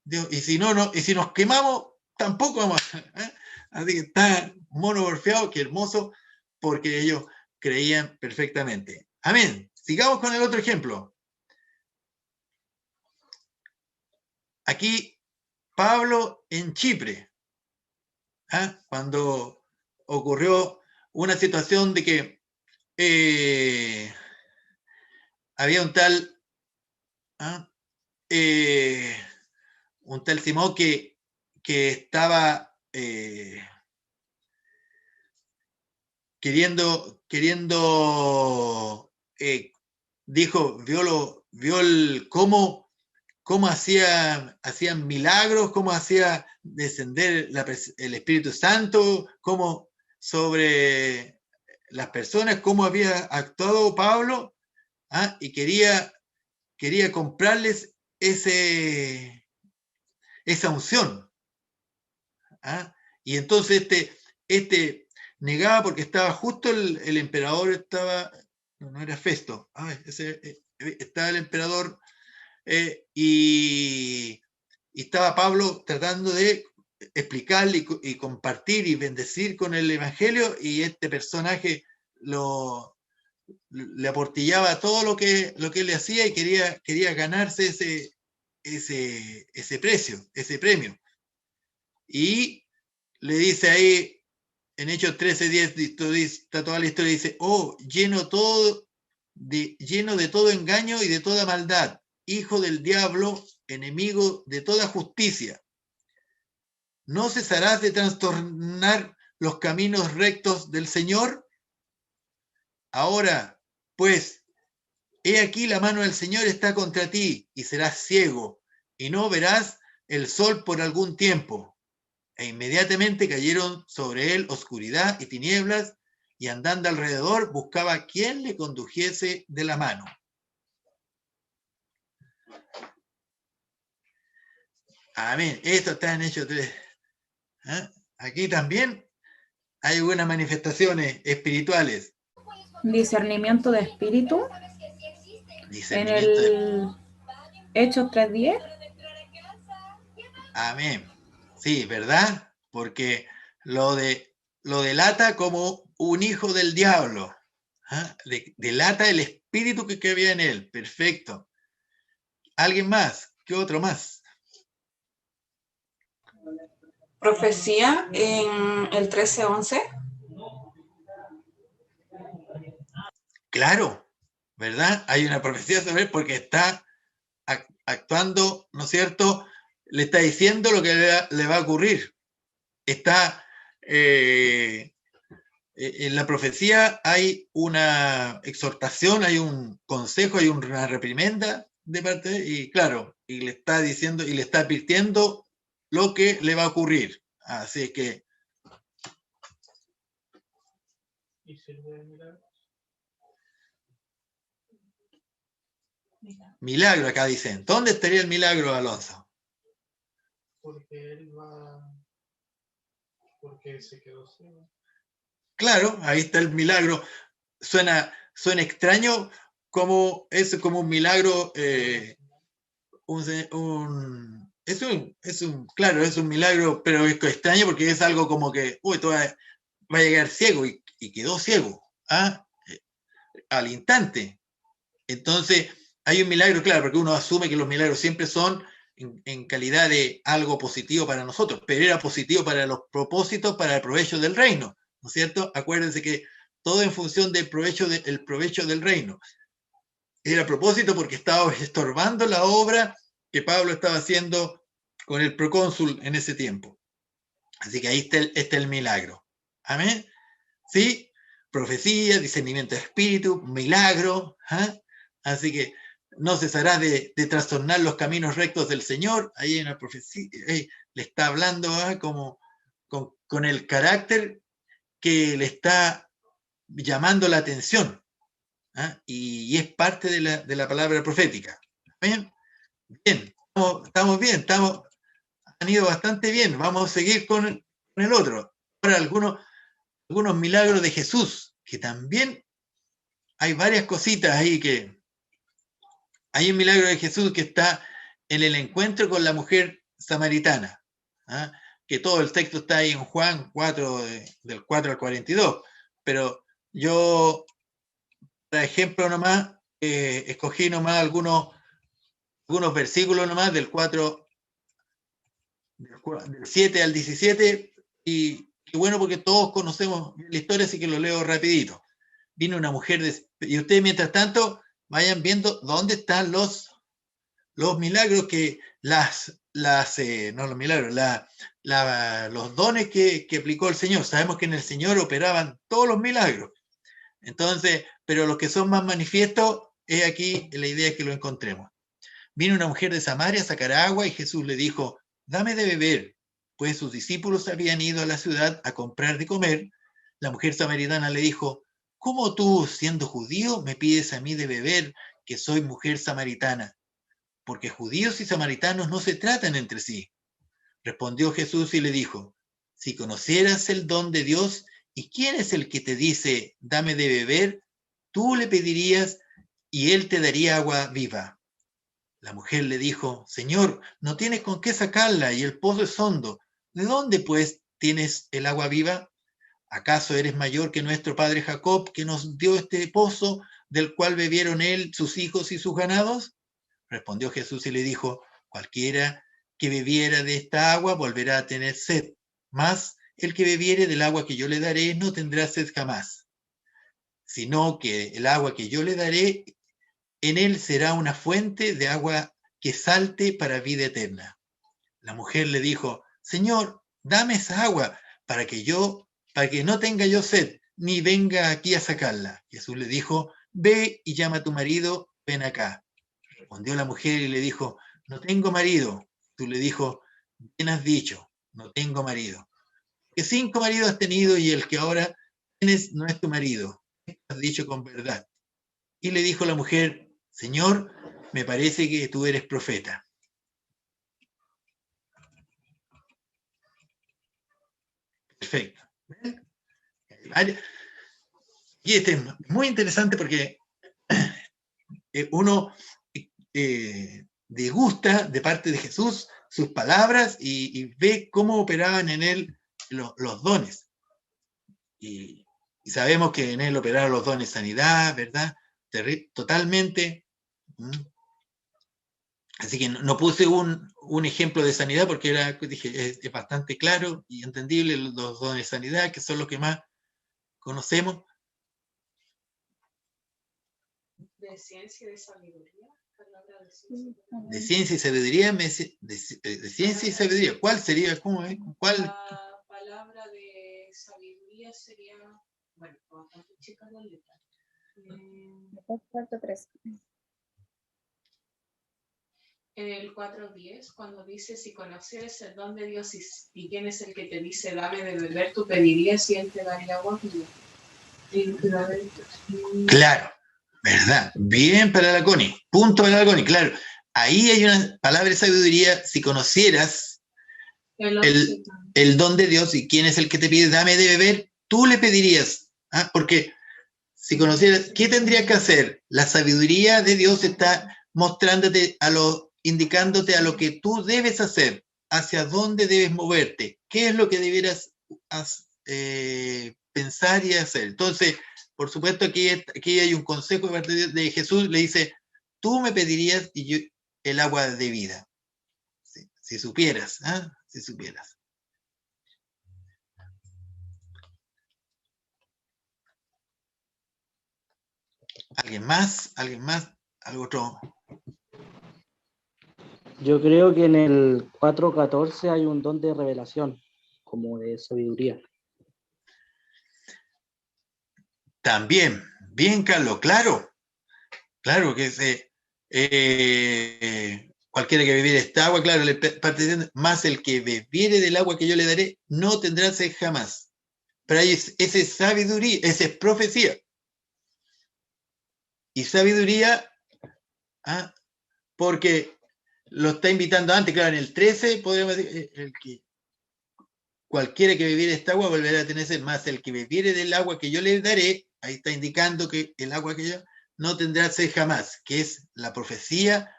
Dios, y si no, y si nos quemamos, tampoco vamos a. Así que está mono porfiado, qué hermoso, porque ellos creían perfectamente. Amén. Sigamos con el otro ejemplo. Aquí, Pablo en Chipre, cuando ocurrió una situación de que había un tal Simón que estaba queriendo dijo, vio cómo hacían milagros, cómo hacía descender el Espíritu Santo, cómo sobre las personas, cómo había actuado Pablo, y quería comprarles ese esa unción. ¿Ah? Y entonces este negaba porque estaba justo el emperador, no era Festo, estaba el emperador y estaba Pablo tratando de explicarle y compartir y bendecir con el evangelio, y este personaje le aportillaba todo lo que él le hacía y quería ganarse ese premio. Y le dice ahí, en Hechos 13:10, está toda la historia, dice, lleno de todo engaño y de toda maldad, hijo del diablo, enemigo de toda justicia. ¿No cesarás de trastornar los caminos rectos del Señor? Ahora, pues, he aquí la mano del Señor está contra ti, y serás ciego, y no verás el sol por algún tiempo. E inmediatamente cayeron sobre él oscuridad y tinieblas, y andando alrededor buscaba quien le condujese de la mano. Amén. Esto está en Hechos 3. ¿Ah? Aquí también hay algunas manifestaciones espirituales. Discernimiento de espíritu. En el Hechos 3:10. Amén. Sí, ¿verdad? Porque lo delata como un hijo del diablo. ¿Ah? Delata el espíritu que había en él. Perfecto. ¿Alguien más? ¿Qué otro más? Profecía en el 13:11. Claro, ¿verdad? Hay una profecía sobre él porque está actuando, ¿no es cierto? Le está diciendo lo que le va a ocurrir. Está en la profecía hay una exhortación, hay un consejo, hay una reprimenda de parte de él, y claro, y le está diciendo y le está advirtiendo lo que le va a ocurrir. Así es que milagro acá dicen. ¿Dónde estaría el milagro, Alonso? Porque se quedó ciego. Claro, ahí está el milagro. Suena extraño, como es como un milagro, claro, es un milagro, pero es extraño porque es algo como que, tú va a llegar ciego y quedó ciego, al instante. Entonces, hay un milagro, claro, porque uno asume que los milagros siempre son en calidad de algo positivo para nosotros, pero era positivo para los propósitos, para el provecho del reino, ¿no es cierto? Acuérdense que todo en función del provecho del reino. Era a propósito porque estaba estorbando la obra que Pablo estaba haciendo con el procónsul en ese tiempo. Así que ahí está el milagro. Amén. ¿Sí? Profecía, discernimiento de espíritu, milagro. Así que no cesará de trastornar los caminos rectos del Señor. Ahí hay una profecía, le está hablando como con el carácter que le está llamando la atención. Y es parte de la palabra profética. ¿Bien? Bien, estamos bien, han ido bastante bien. Vamos a seguir con el otro. Ahora algunos milagros de Jesús, que también hay varias cositas ahí que... Hay un milagro de Jesús que está en el encuentro con la mujer samaritana, que todo el texto está ahí en Juan 4, del 4 al 42, pero yo, por ejemplo, nomás, escogí nomás algunos versículos nomás del 7 al 17, y bueno, porque todos conocemos la historia, así que lo leo rapidito. Vino una mujer, y ustedes mientras tanto vayan viendo dónde están los milagros que los dones que aplicó el Señor. Sabemos que en el Señor operaban todos los milagros. Entonces, pero los que son más manifiestos, es aquí la idea que lo encontremos. Vino una mujer de Samaria a sacar agua y Jesús le dijo, dame de beber, pues sus discípulos habían ido a la ciudad a comprar de comer. La mujer samaritana le dijo, ¿cómo tú, siendo judío, me pides a mí de beber, que soy mujer samaritana? Porque judíos y samaritanos no se tratan entre sí. Respondió Jesús y le dijo, si conocieras el don de Dios y quién es el que te dice, dame de beber, tú le pedirías y él te daría agua viva. La mujer le dijo, Señor, no tienes con qué sacarla y el pozo es hondo. ¿De dónde, pues, tienes el agua viva? ¿Acaso eres mayor que nuestro padre Jacob, que nos dio este pozo, del cual bebieron él, sus hijos y sus ganados? Respondió Jesús y le dijo, cualquiera que bebiera de esta agua volverá a tener sed, mas el que bebiere del agua que yo le daré no tendrá sed jamás, sino que el agua que yo le daré en él será una fuente de agua que salte para vida eterna. La mujer le dijo, Señor, dame esa agua para que no tenga yo sed, ni venga aquí a sacarla. Jesús le dijo, ve y llama a tu marido, ven acá. Respondió la mujer y le dijo, no tengo marido. Jesús le dijo, bien has dicho, no tengo marido. Que 5 maridos has tenido y el que ahora tienes no es tu marido. Esto has dicho con verdad. Y le dijo la mujer, Señor, me parece que tú eres profeta. Perfecto. Y este es muy interesante porque uno degusta de parte de Jesús sus palabras y ve cómo operaban en él los dones. Y sabemos que en él operaron los dones de sanidad, ¿verdad? Totalmente. Así que no puse un ejemplo de sanidad porque dije, es bastante claro y entendible los dones de sanidad, que son los que más conocemos. De ciencia y de sabiduría. De ciencia y sabiduría, de ciencia y sabiduría. ¿Cuál sería? ¿Cómo es? ¿Cuál? La palabra de sabiduría sería, bueno, bastante chica la letra. Cuarto 3. En el 4:10, cuando dice, si conocieres el don de Dios y quién es el que te dice, dame de beber, tú pedirías y él te daría agua. Claro, ¿verdad? Bien para la Connie. Punto para la Connie, claro. Ahí hay una palabra de sabiduría, si conocieras el don de Dios y quién es el que te pide, dame de beber, tú le pedirías. Porque si conocieras, ¿qué tendrías que hacer? La sabiduría de Dios está mostrándote indicándote a lo que tú debes hacer, hacia dónde debes moverte, qué es lo que debieras pensar y hacer. Entonces, por supuesto, aquí hay un consejo de Jesús, le dice, tú me pedirías y yo, el agua de vida. Si supieras, si supieras. ¿Alguien más? ¿Alguien más? ¿Algo otro? Yo creo que en el 4:14 hay un don de revelación, como de sabiduría. También, bien, Carlos, claro que cualquiera que bebiere esta agua, claro, más el que bebiere del agua que yo le daré, no tendrá sed jamás. Pero ahí esa es sabiduría, esa es profecía. Y sabiduría, porque lo está invitando antes, claro, en el 13 podríamos decir, el que cualquiera que bebiere esta agua volverá a tener sed, más el que bebiere del agua que yo le daré, ahí está indicando que el agua que yo no tendrá sed jamás, que es la profecía,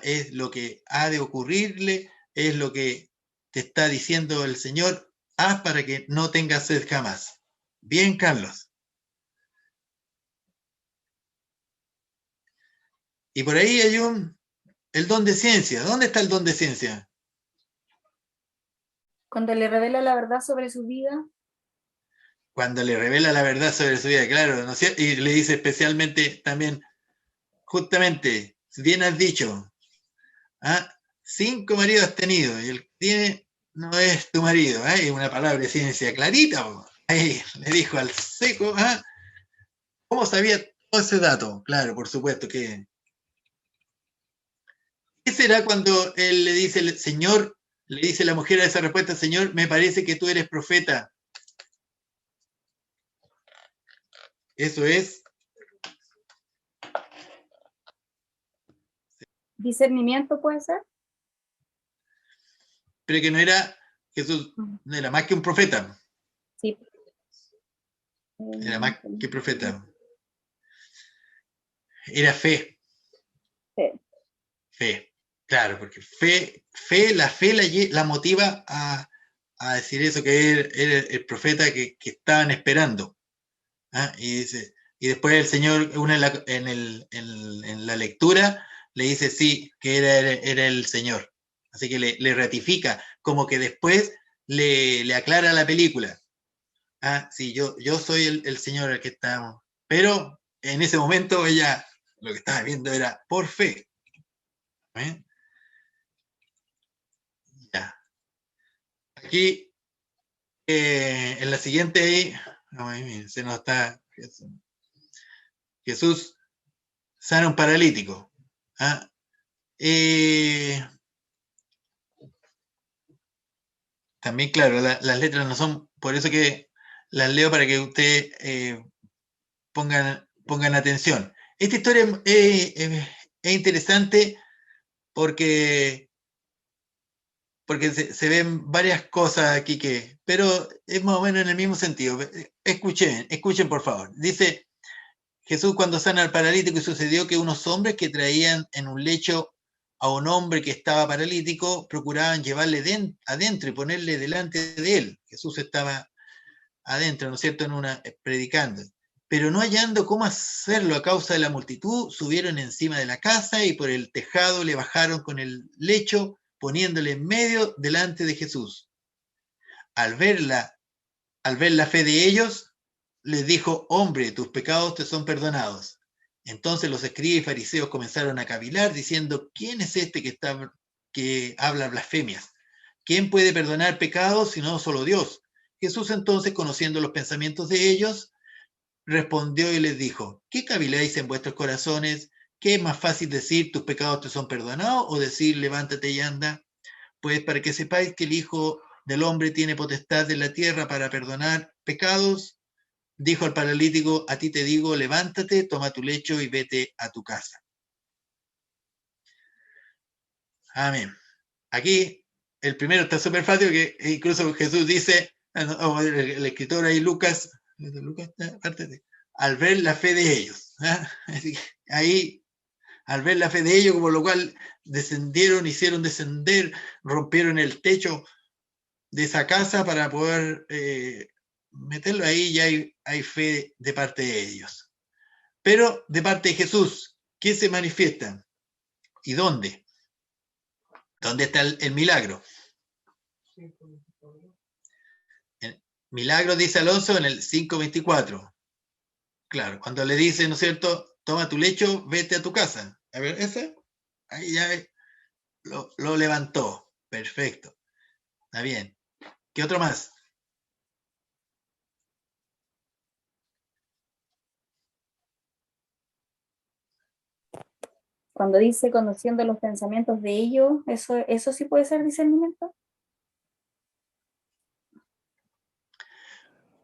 es lo que ha de ocurrirle, es lo que te está diciendo el Señor, haz para que no tengas sed jamás. Bien, Carlos. Y por ahí hay el don de ciencia. ¿Dónde está el don de ciencia? Cuando le revela la verdad sobre su vida. Cuando le revela la verdad sobre su vida, claro, ¿no es cierto? Y le dice especialmente también, justamente, bien has dicho, 5 maridos has tenido y el que tiene no es tu marido, es una palabra de ciencia clarita. Ahí le dijo al seco, ¿cómo sabía todo ese dato? Claro, por supuesto que... ¿Qué será cuando él le dice, el Señor, le dice la mujer a esa respuesta, Señor, me parece que tú eres profeta? Eso es... ¿Discernimiento puede ser? pero que no era, Jesús no era más que un profeta. Sí. Era más que profeta. Era fe. Fe. Claro, porque la fe la motiva a decir eso, que era el profeta que estaban esperando. ¿Ah? Y después el Señor, en la lectura, le dice sí, que era el Señor. Así que le ratifica, como que después le aclara la película. Ah, sí, yo soy el Señor al que estamos. Pero en ese momento ella lo que estaba viendo era por fe. ¿Eh? Ya. Aquí, en la siguiente, se nos está... Jesús sana a un paralítico. ¿Ah? También, claro, las letras no son, por eso que las leo para que ustedes pongan atención. Esta historia es interesante porque se ven varias cosas aquí pero es más o menos en el mismo sentido. Escuchen por favor. Dice, Jesús cuando sana al paralítico, y sucedió que unos hombres que traían en un lecho a un hombre que estaba paralítico procuraban llevarle adentro y ponerle delante de él. Jesús estaba adentro, ¿no es cierto?, predicando. Pero no hallando cómo hacerlo a causa de la multitud, subieron encima de la casa y por el tejado le bajaron con el lecho, poniéndole en medio delante de Jesús. Al ver la fe de ellos, les dijo, hombre, tus pecados te son perdonados. Entonces los escribas y fariseos comenzaron a cavilar, diciendo, ¿quién es este que habla blasfemias? ¿Quién puede perdonar pecados sino solo Dios? Jesús entonces, conociendo los pensamientos de ellos, respondió y les dijo, ¿qué caviláis en vuestros corazones? ¿Qué es más fácil decir, tus pecados te son perdonados, o decir, levántate y anda? Pues para que sepáis que el Hijo del Hombre tiene potestad en la tierra para perdonar pecados, dijo al paralítico, a ti te digo, levántate, toma tu lecho y vete a tu casa. Amén. Aquí, el primero está súper fácil, que incluso Jesús dice, el escritor ahí, Lucas, al ver la fe de ellos. Ahí, al ver la fe de ellos, por lo cual hicieron descender, rompieron el techo de esa casa para poder meterlo ahí, ya hay fe de parte de ellos. Pero de parte de Jesús, ¿qué se manifiesta? ¿Y dónde? ¿Dónde está el milagro? El milagro, dice Alonso, en el 5:24. Claro, cuando le dice, ¿no es cierto? Toma tu lecho, vete a tu casa. A ver, ese, ahí ya lo levantó. Perfecto. Está bien. ¿Qué otro más? Cuando dice conociendo los pensamientos de ellos, ¿eso sí puede ser discernimiento?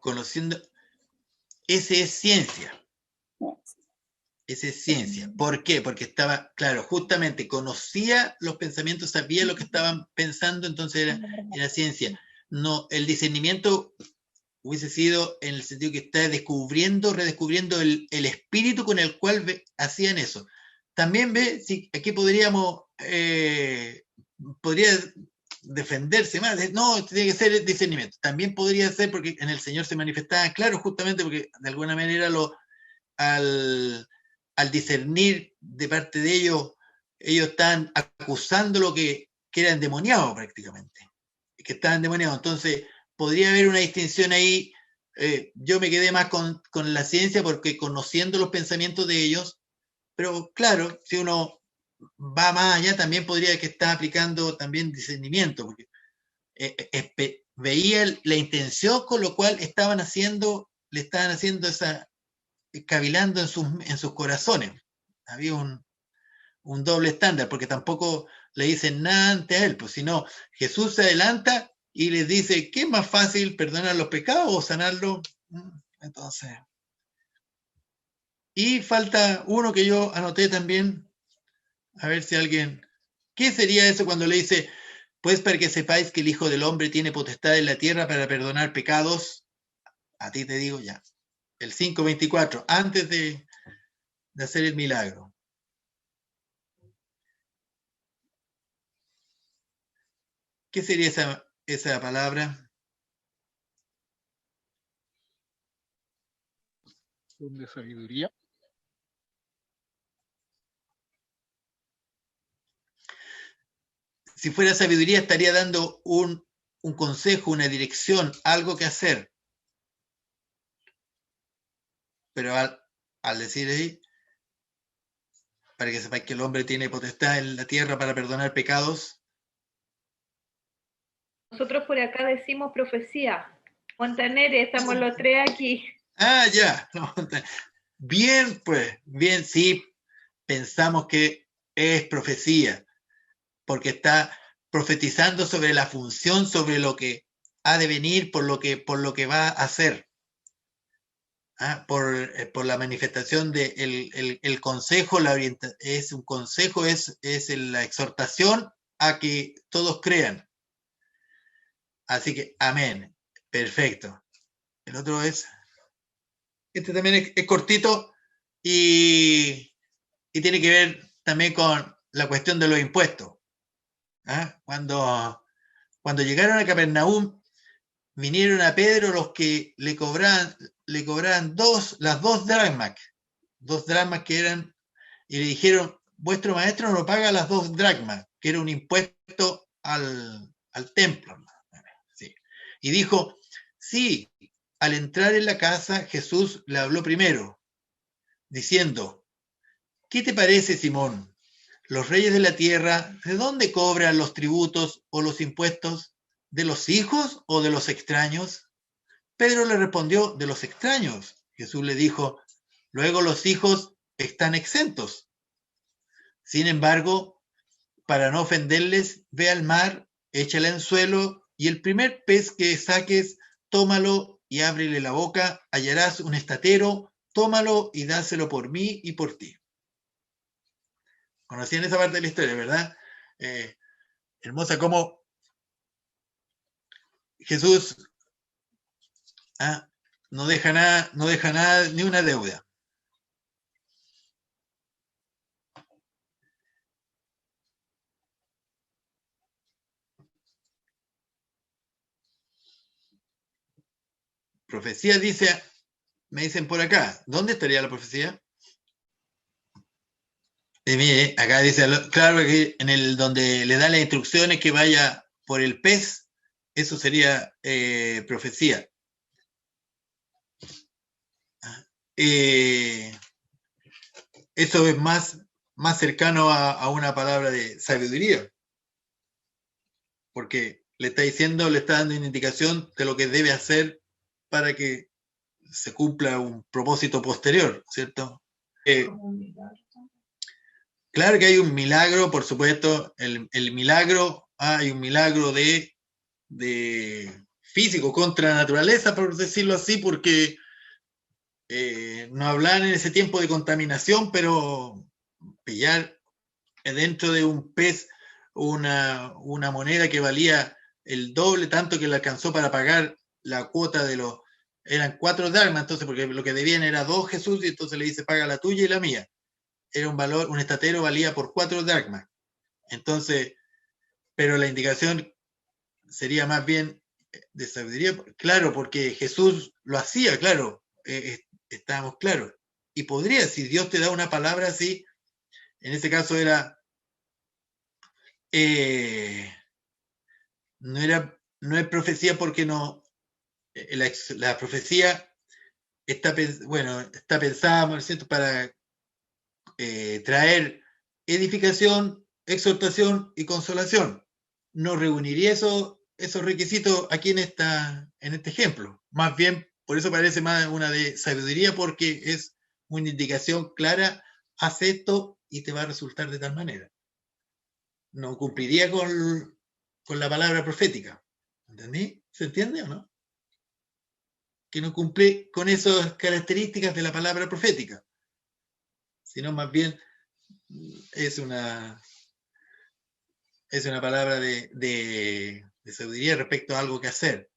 Conociendo, ese es ciencia. Esa es ciencia. ¿Por qué? Porque estaba, claro, justamente conocía los pensamientos, sabía lo que estaban pensando, entonces era ciencia. No, el discernimiento hubiese sido en el sentido que está redescubriendo el espíritu con el cual hacían eso. También si aquí podría defenderse más, no, tiene que ser discernimiento. También podría ser porque en el Señor se manifestaba, claro, justamente porque de alguna manera al discernir de parte de ellos están acusando lo que era endemoniado prácticamente, que estaba endemoniado. Entonces, podría haber una distinción ahí. Yo me quedé más con la ciencia porque conociendo los pensamientos de ellos, pero claro, si uno va más allá, también podría que estar aplicando también discernimiento, porque veía la intención con lo cual le estaban haciendo esa, cavilando en sus corazones. Había un doble estándar, porque tampoco le dicen nada ante él, pues sino Jesús se adelanta y les dice, ¿qué es más fácil, perdonar los pecados o sanarlos? Entonces, y falta uno que yo anoté también, a ver si alguien, ¿qué sería eso cuando le dice, Pues para que sepáis que el Hijo del Hombre tiene potestad en la tierra para perdonar pecados, a ti te digo ya, el 5:24, antes de hacer el milagro. ¿Qué sería esa palabra? De sabiduría. Si fuera sabiduría, estaría dando un consejo, una dirección, algo que hacer. Pero al decir ahí, para que sepáis que el hombre tiene potestad en la tierra para perdonar pecados. Nosotros por acá decimos profecía. Montanere, estamos los tres aquí. Ah, ya. Bien, pues, bien, sí, pensamos que es profecía, porque está profetizando sobre la función, sobre lo que ha de venir, por lo que va a hacer. Por la manifestación de el consejo, es un consejo, es la exhortación a que todos crean. Así que, amén. Perfecto. El otro es, este también es cortito y tiene que ver también con la cuestión de los impuestos. Cuando llegaron a Capernaum, vinieron a Pedro los que le cobraban las dos dracmas que eran, y le dijeron, vuestro maestro no paga las 2 dracmas, que era un impuesto al templo. Sí. Y dijo, sí, al entrar en la casa, Jesús le habló primero, diciendo, ¿qué te parece, Simón? Los reyes de la tierra, ¿de dónde cobran los tributos o los impuestos? ¿De los hijos o de los extraños? Pedro le respondió, de los extraños. Jesús le dijo, luego los hijos están exentos. Sin embargo, para no ofenderles, ve al mar, échale anzuelo, y el primer pez que saques, tómalo y ábrele la boca, hallarás un estatero, tómalo y dáselo por mí y por ti. Conocían esa parte de la historia, ¿verdad? Hermosa como Jesús no deja nada, ni una deuda. Profecía dice, me dicen por acá, ¿dónde estaría la profecía? Y mire, acá dice, claro que en el donde le da las instrucciones que vaya por el pez, eso sería profecía. Eso es más cercano a una palabra de sabiduría, porque le está dando una indicación de lo que debe hacer para que se cumpla un propósito posterior, ¿cierto? Claro que hay un milagro, por supuesto, el milagro, hay un milagro de físico contra la naturaleza, por decirlo así, porque no hablan en ese tiempo de contaminación, pero pillar dentro de un pez una moneda que valía el doble, tanto que le alcanzó para pagar la cuota eran 4 dracmas, entonces, porque lo que debían era 2 Jesús, y entonces le dice, paga la tuya y la mía. Era un estatero valía por 4 dracmas. Entonces, pero la indicación sería más bien de sabiduría, claro, porque Jesús lo hacía, claro, estábamos claros. Y podría, si Dios te da una palabra así, en ese caso no es profecía, porque no, la profecía está pensada, ¿no es cierto?, para traer edificación, exhortación y consolación. No reuniría esos requisitos aquí en este ejemplo. Más bien, por eso parece más una de sabiduría, porque es una indicación clara, haz esto y te va a resultar de tal manera. No cumpliría con la palabra profética. ¿Entendí? ¿Se entiende o no? Que no cumple con esas características de la palabra profética, sino más bien es una es una palabra de sabiduría respecto a algo que hacer.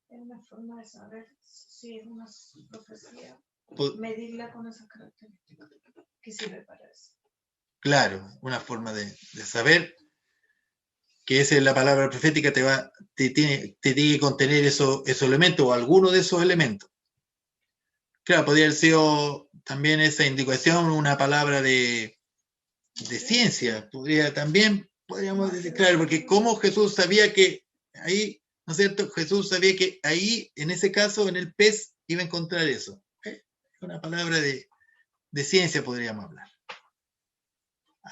Es una forma de saber si es una profecía, Pues, medirla con esas características. ¿Qué sirve para eso? claro, una forma de saber que esa es la palabra profética, te tiene que contener esos elementos o alguno de esos elementos. Claro, podría haber sido también esa indicación una palabra de ciencia, podríamos decir, claro, porque como Jesús sabía que ahí, ¿no es cierto? Jesús sabía que ahí, en ese caso, en el pez, iba a encontrar eso. Una palabra de ciencia podríamos hablar.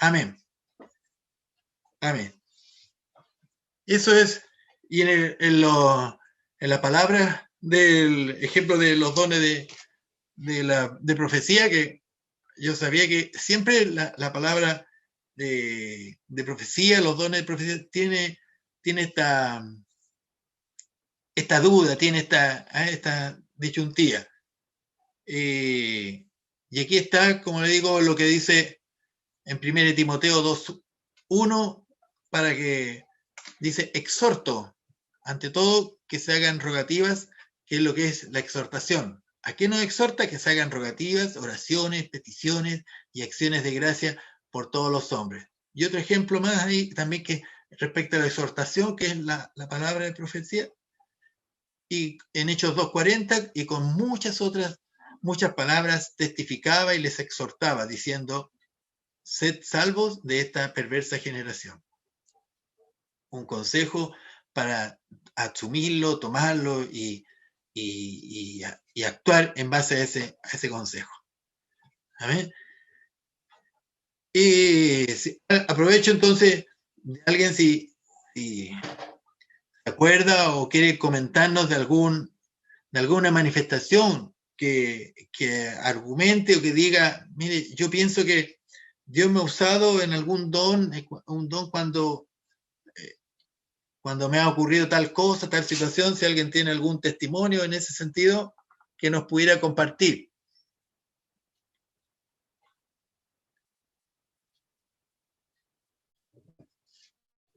Amén. Amén. Eso es, y en la palabra del ejemplo de los dones de profecía, que yo sabía que siempre la palabra de profecía, los dones de profecía, tiene esta duda, tiene esta disyuntía. Y aquí está, como le digo, lo que dice en 1 Timoteo 2:1, para que dice, exhorto, ante todo, que se hagan rogativas, que es lo que es la exhortación. ¿A qué nos exhorta? Que se hagan rogativas, oraciones, peticiones y acciones de gracia por todos los hombres. Y otro ejemplo más ahí también que respecto a la exhortación, que es la palabra de profecía, y en Hechos 2:40, y con muchas palabras testificaba y les exhortaba, diciendo, sed salvos de esta perversa generación. Un consejo para asumirlo, tomarlo y actuar en base a ese consejo. Amén. Y aprovecho entonces de alguien si se acuerda o quiere comentarnos de alguna manifestación que argumente o que diga, mire, yo pienso que Dios me ha usado en algún don, un don cuando me ha ocurrido tal cosa, tal situación, si alguien tiene algún testimonio en ese sentido, que nos pudiera compartir.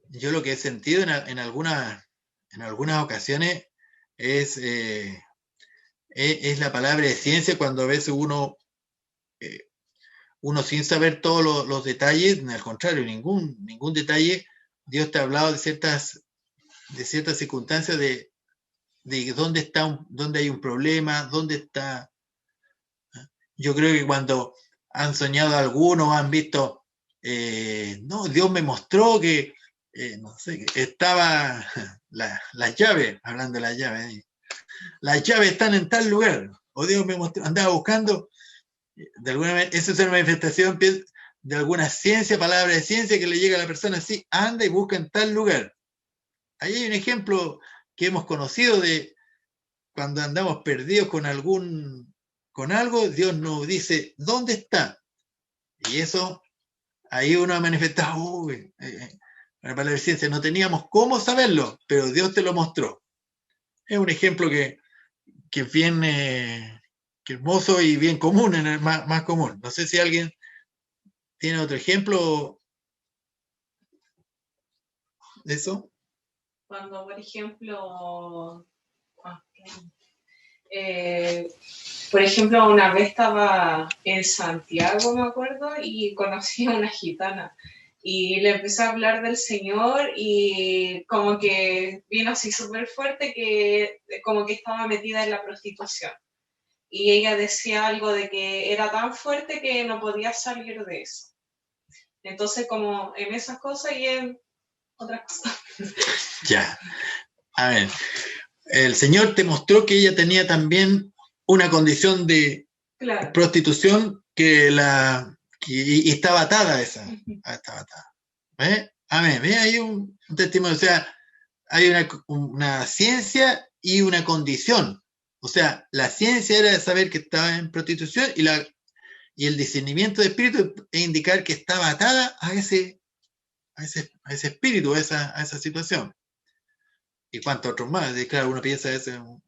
Yo lo que he sentido en algunas ocasiones es la palabra de ciencia, cuando a veces uno sin saber todos los detalles, al contrario, ningún detalle, Dios te ha hablado de ciertas circunstancias de dónde hay un problema, dónde está. Yo creo que cuando han soñado algunos, han visto, no, Dios me mostró que, no sé, estaba las llaves, hablando de las llaves, las llaves están en tal lugar, o Dios me mostró, andaba buscando, de alguna manera, esa es una manifestación de alguna ciencia, palabra de ciencia que le llega a la persona así, anda y busca en tal lugar. Ahí hay un ejemplo que hemos conocido de cuando andamos perdidos con algo, Dios nos dice, ¿dónde está? Y eso, ahí uno ha manifestado, la palabra de ciencia, no teníamos cómo saberlo, pero Dios te lo mostró. Es un ejemplo que es bien que hermoso y bien común, más común. No sé si alguien tiene otro ejemplo de eso. Cuando, por ejemplo, una vez estaba en Santiago, me acuerdo, y conocí a una gitana. Y le empecé a hablar del Señor y como que vino así súper fuerte que como que estaba metida en la prostitución. Y ella decía algo de que era tan fuerte que no podía salir de eso. Entonces como en esas cosas y en otras cosas. Ya. A ver. El Señor te mostró que ella tenía también una condición de prostitución y estaba atada a esa. Estaba atada. ¿Ve? Amén. ¿Ve? Hay un testimonio. O sea, hay una ciencia y una condición. O sea, la ciencia era saber que estaba en prostitución y el discernimiento de espíritu es indicar que estaba atada a ese espíritu, a esa situación. Y cuántos otros más. Claro, uno piensa ese un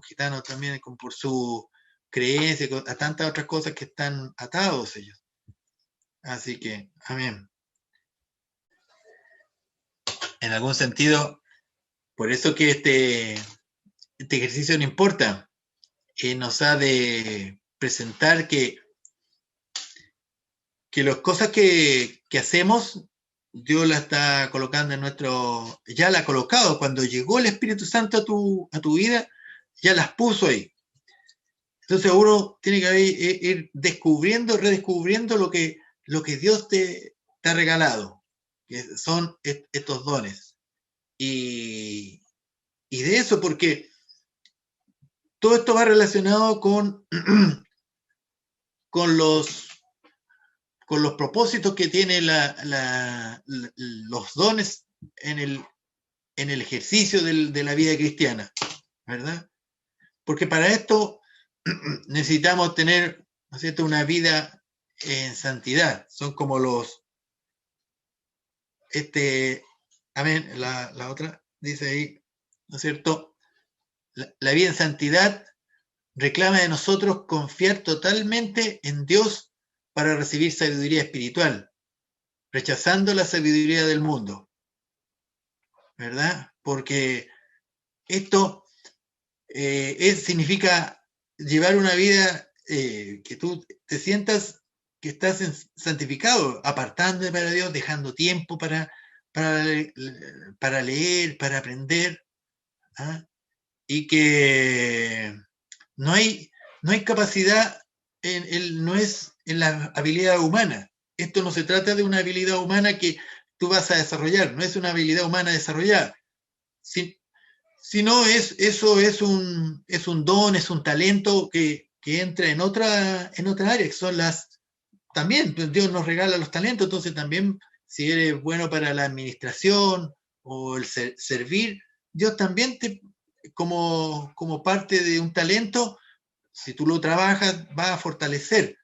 gitano también por su creencia, a tantas otras cosas que están atados ellos. Así que, amén. en algún sentido, por eso que este ejercicio no importa, nos ha de presentar que las cosas que hacemos, Dios la está colocando en nuestro, ya la ha colocado, cuando llegó el Espíritu Santo a tu vida, ya las puso ahí. Entonces uno tiene que ir descubriendo, redescubriendo lo que Dios te ha regalado, que son estos dones. Y de eso, porque todo esto va relacionado con los propósitos que tiene los dones en el ejercicio de la vida cristiana, ¿verdad? Porque para esto necesitamos tener, ¿no es cierto?, una vida en santidad. Son como amén, la otra dice ahí, ¿no es cierto? La vida en santidad reclama de nosotros confiar totalmente en Dios para recibir sabiduría espiritual, rechazando la sabiduría del mundo, ¿verdad? Porque esto significa llevar una vida que tú te sientas que estás santificado, apartándote para Dios, dejando tiempo para leer, para aprender, ¿ah? Y que no hay capacidad, no es en la habilidad humana. Esto no se trata de una habilidad humana que tú vas a desarrollar, no es una habilidad humana desarrollada, sino eso es un don, es un talento que entra en otra área, que son también Dios nos regala los talentos, entonces también si eres bueno para la administración o el servir, Dios también como parte de un talento, si tú lo trabajas, va a fortalecer,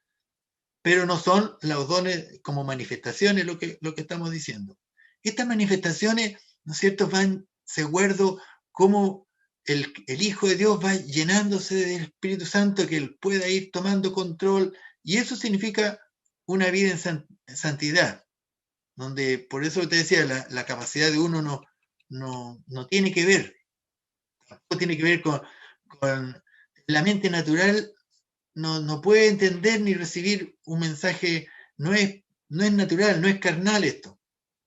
pero no son los dones como manifestaciones lo que estamos diciendo. Estas manifestaciones, ¿no es cierto?, van seguro como el Hijo de Dios va llenándose del Espíritu Santo, que Él pueda ir tomando control, y eso significa una vida en santidad, donde, por eso te decía, la capacidad de uno no tiene que ver, tampoco tiene que ver con la mente natural, no puede entender ni recibir un mensaje, no es natural, no es carnal esto,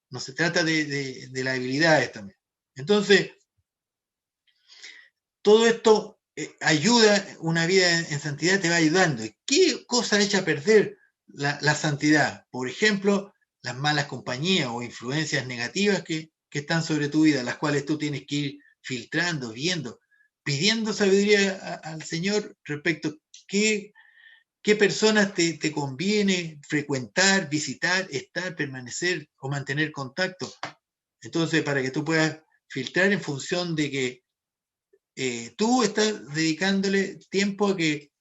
no se trata de las habilidades también. Entonces, todo esto ayuda, una vida en santidad te va ayudando. ¿Qué cosa echa a perder la santidad? Por ejemplo, las malas compañías o influencias negativas que están sobre tu vida, las cuales tú tienes que ir filtrando, viendo, pidiendo sabiduría al Señor respecto a qué personas te conviene frecuentar, visitar, estar, permanecer o mantener contacto. Entonces, para que tú puedas filtrar en función de que tú estás dedicándole tiempo a que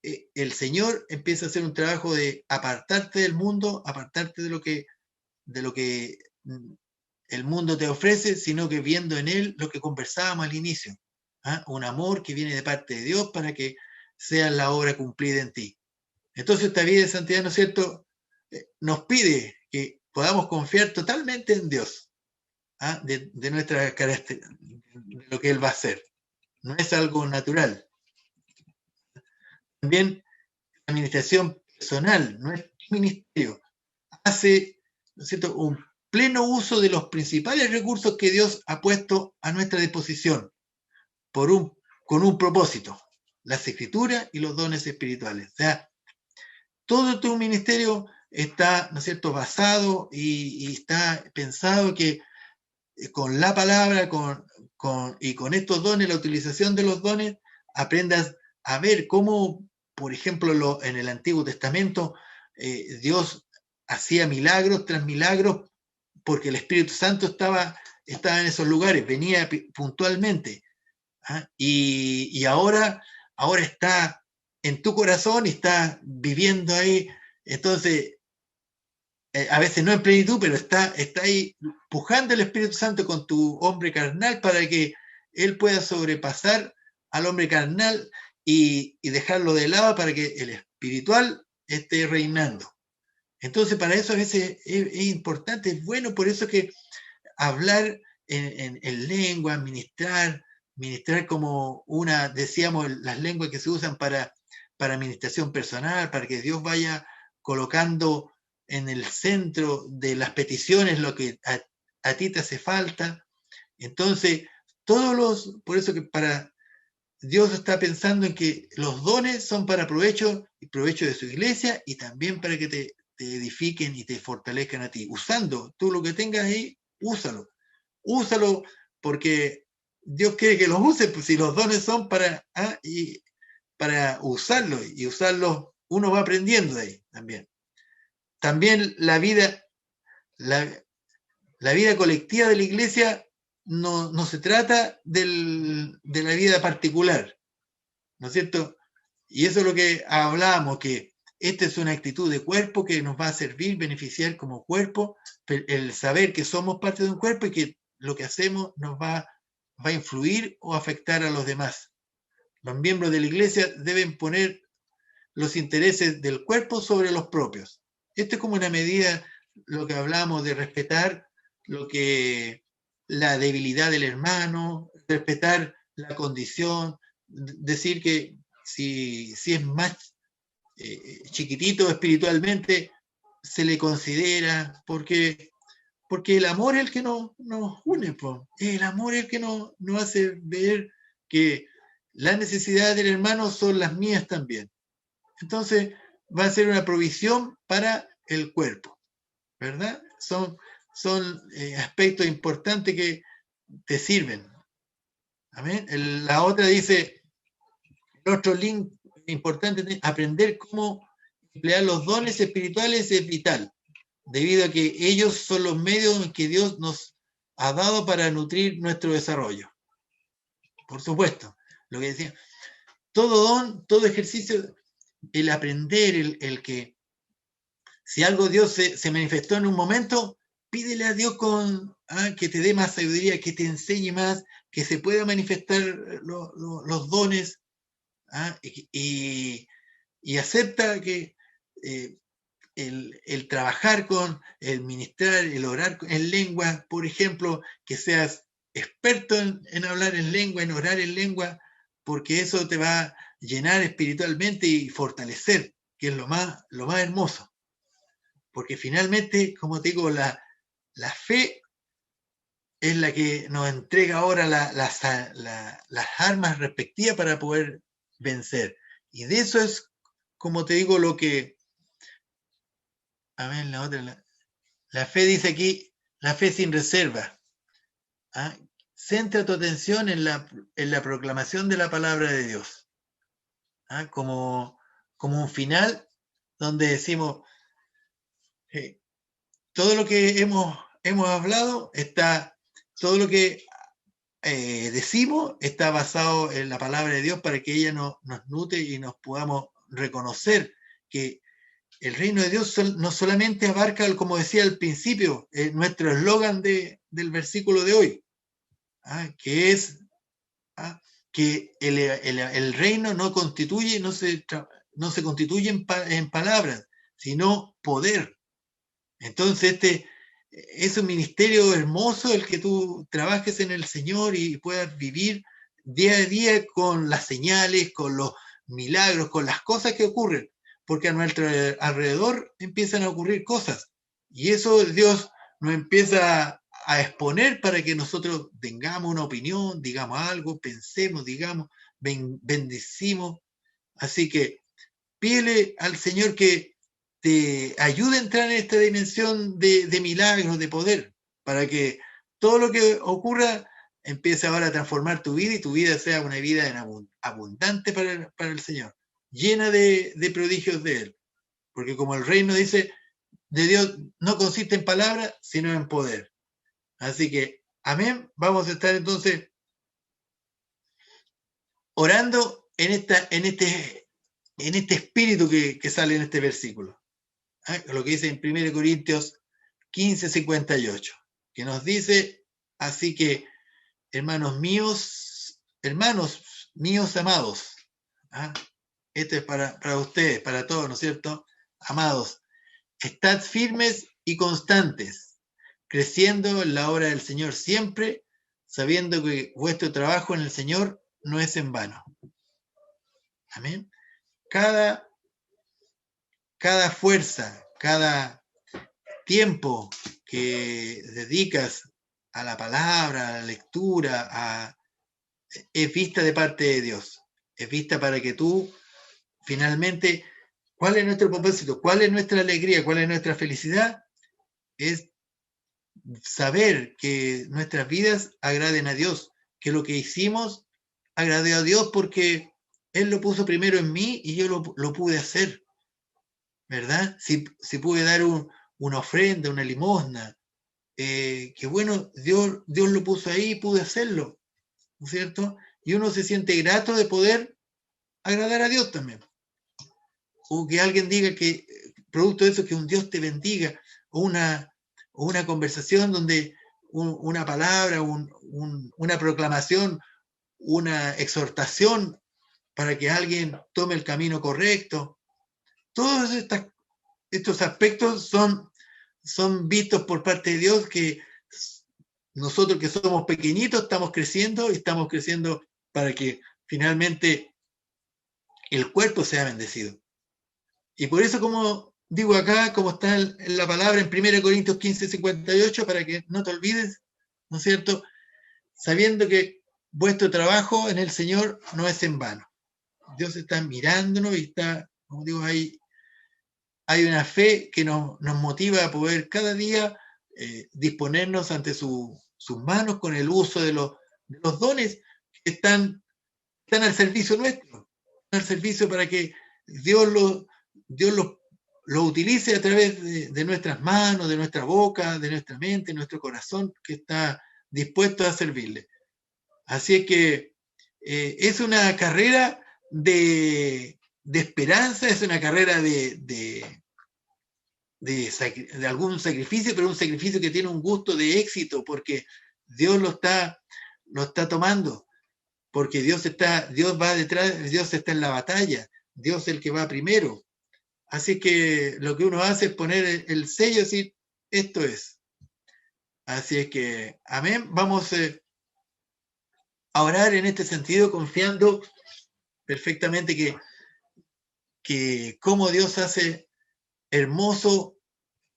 el Señor empiece a hacer un trabajo de apartarte del mundo, apartarte de lo que el mundo te ofrece, sino que viendo en Él lo que conversábamos al inicio, ¿ah? Un amor que viene de parte de Dios para que sea la obra cumplida en ti. Entonces esta vida de santidad, ¿no es cierto?, nos pide que podamos confiar totalmente en Dios, ¿ah? de nuestra característica, de lo que Él va a hacer. No es algo natural. También la administración personal, nuestro ministerio, hace, ¿no es cierto?, un pleno uso de los principales recursos que Dios ha puesto a nuestra disposición con un propósito, las escrituras y los dones espirituales. O sea, todo tu ministerio está, ¿no es cierto?, basado y está pensado que con la palabra y con estos dones, la utilización de los dones, aprendas a ver cómo, por ejemplo, en el Antiguo Testamento, Dios hacía milagros tras milagros porque el Espíritu Santo estaba en esos lugares, venía puntualmente. ¿Ah? Y ahora está en tu corazón y está viviendo ahí. Entonces, a veces no en plenitud, pero está ahí pujando el Espíritu Santo con tu hombre carnal para que él pueda sobrepasar al hombre carnal y dejarlo de lado para que el espiritual esté reinando. Entonces, para eso a veces es importante, es bueno, por eso que hablar en lengua, ministrar como decíamos, las lenguas que se usan para administración personal, para que Dios vaya colocando en el centro de las peticiones lo que a ti te hace falta. Entonces, por eso que Dios está pensando en que los dones son para provecho de su iglesia y también para que te edifiquen y te fortalezcan a ti. Usando tú lo que tengas ahí, úsalo porque Dios quiere que los uses, pues si los dones son para usarlos, y usarlos uno va aprendiendo de ahí también. También la vida colectiva de la iglesia no se trata de la vida particular, ¿no es cierto? Y eso es lo que hablábamos, que esta es una actitud de cuerpo que nos va a servir, beneficiar como cuerpo, el saber que somos parte de un cuerpo y que lo que hacemos nos va a influir o afectar a los demás. Los miembros de la iglesia deben poner los intereses del cuerpo sobre los propios. Esto es como una medida, lo que hablamos de respetar la debilidad del hermano, respetar la condición, decir que si es más chiquitito espiritualmente, se le considera, porque el amor es el que nos une, el amor es el que nos hace ver que las necesidades del hermano son las mías también. Entonces va a ser una provisión para el cuerpo, ¿verdad? Son aspectos importantes que te sirven. Amén. La otra dice, el otro link importante, aprender cómo emplear los dones espirituales es vital, debido a que ellos son los medios que Dios nos ha dado para nutrir nuestro desarrollo. Por supuesto, lo que decía, todo don, todo ejercicio, el aprender, el que si algo Dios se manifestó en un momento, pídele a Dios que te dé más sabiduría, que te enseñe más, que se pueda manifestar los dones, y acepta que el trabajar el ministrar, el orar en lengua, por ejemplo, que seas experto en hablar en lengua, en orar en lengua, porque eso te va a llenar espiritualmente y fortalecer, que es lo más hermoso. Porque finalmente, como te digo, la fe es la que nos entrega ahora las armas respectivas para poder vencer. Y de eso es, como te digo, lo que... A ver, la otra... La fe dice aquí, la fe sin reserva. Centra tu atención en la proclamación de la palabra de Dios. Como un final donde decimos, todo lo que hemos hablado todo lo que decimos está basado en la palabra de Dios para que ella nos nutre y nos podamos reconocer que el reino de Dios no solamente abarca, como decía al principio, nuestro eslogan del versículo de hoy, que es que el reino no se constituye en palabras, sino poder. Entonces es un ministerio hermoso el que tú trabajes en el Señor y puedas vivir día a día con las señales, con los milagros, con las cosas que ocurren, porque a nuestro alrededor empiezan a ocurrir cosas y eso Dios nos empieza a exponer para que nosotros tengamos una opinión, digamos algo, pensemos, digamos, bendecimos. Así que pídele al Señor que te ayude a entrar en esta dimensión de milagros, de poder, para que todo lo que ocurra empiece ahora a transformar tu vida y tu vida sea una vida abundante para el Señor, llena de prodigios de Él. Porque como el reino dice de Dios no consiste en palabras, sino en poder. Así que, amén, vamos a estar entonces orando en este espíritu que sale en este versículo. Lo que dice en 1 Corintios 15:58, que nos dice, así que, hermanos míos amados, esto es para ustedes, para todos, ¿no es cierto? Amados, estad firmes y constantes, creciendo en la obra del Señor siempre, sabiendo que vuestro trabajo en el Señor no es en vano. Amén. Cada fuerza, cada tiempo que dedicas a la palabra, a la lectura, es vista de parte de Dios. Es vista para que tú, finalmente, ¿cuál es nuestro propósito? ¿Cuál es nuestra alegría? ¿Cuál es nuestra felicidad? Es saber que nuestras vidas agraden a Dios, que lo que hicimos agrade a Dios porque Él lo puso primero en mí y yo lo pude hacer, ¿verdad? Si pude dar una ofrenda, una limosna, que bueno, Dios lo puso ahí y pude hacerlo, ¿no es cierto? Y uno se siente grato de poder agradar a Dios también. O que alguien diga que, producto de eso, que un Dios te bendiga, o una conversación donde una palabra, una proclamación, una exhortación para que alguien tome el camino correcto. Todos estos aspectos son vistos por parte de Dios, que nosotros que somos pequeñitos estamos creciendo para que finalmente el cuerpo sea bendecido. Y por eso, como digo acá, como está en la palabra en 1 Corintios 15:58, para que no te olvides, ¿no es cierto? Sabiendo que vuestro trabajo en el Señor no es en vano. Dios está mirándonos y está, como digo, hay una fe que nos motiva a poder cada día disponernos ante sus manos con el uso de los dones que están al servicio nuestro, al servicio para que Dios lo utilice a través de nuestras manos, de nuestra boca, de nuestra mente, de nuestro corazón, que está dispuesto a servirle. Así es que es una carrera de esperanza, es una carrera de algún sacrificio, pero un sacrificio que tiene un gusto de éxito, porque Dios lo está tomando, porque Dios va detrás, Dios está en la batalla, Dios es el que va primero. Así que lo que uno hace es poner el sello y decir, esto es. Así es que, amén, vamos a orar en este sentido, confiando perfectamente que como Dios hace hermoso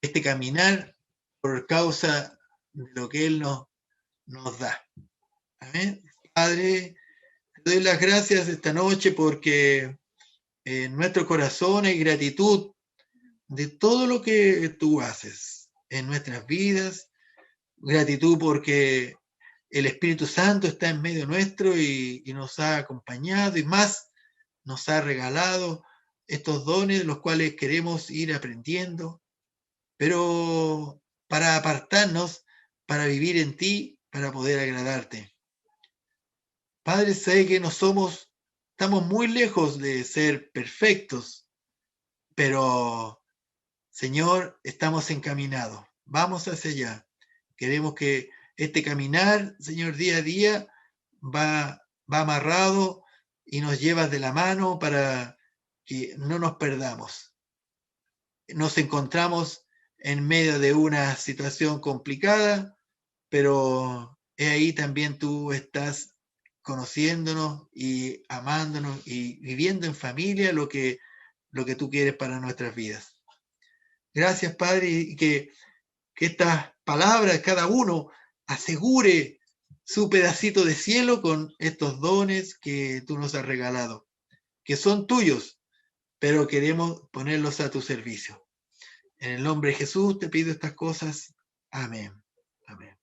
este caminar por causa de lo que Él nos da. Amén. Padre, te doy las gracias esta noche porque en nuestro corazón hay gratitud de todo lo que tú haces en nuestras vidas, gratitud porque el Espíritu Santo está en medio nuestro y nos ha acompañado y más nos ha regalado estos dones de los cuales queremos ir aprendiendo, pero para apartarnos, para vivir en ti, para poder agradarte. Padre, sé que estamos muy lejos de ser perfectos, pero Señor, estamos encaminados. Vamos hacia allá. Queremos que este caminar, Señor, día a día va amarrado y nos llevas de la mano para que no nos perdamos. Nos encontramos en medio de una situación complicada, pero ahí también tú estás conociéndonos y amándonos y viviendo en familia lo que tú quieres para nuestras vidas. Gracias, Padre, y que estas palabras, cada uno asegure su pedacito de cielo con estos dones que tú nos has regalado, que son tuyos, pero queremos ponerlos a tu servicio. En el nombre de Jesús te pido estas cosas. Amén. Amén.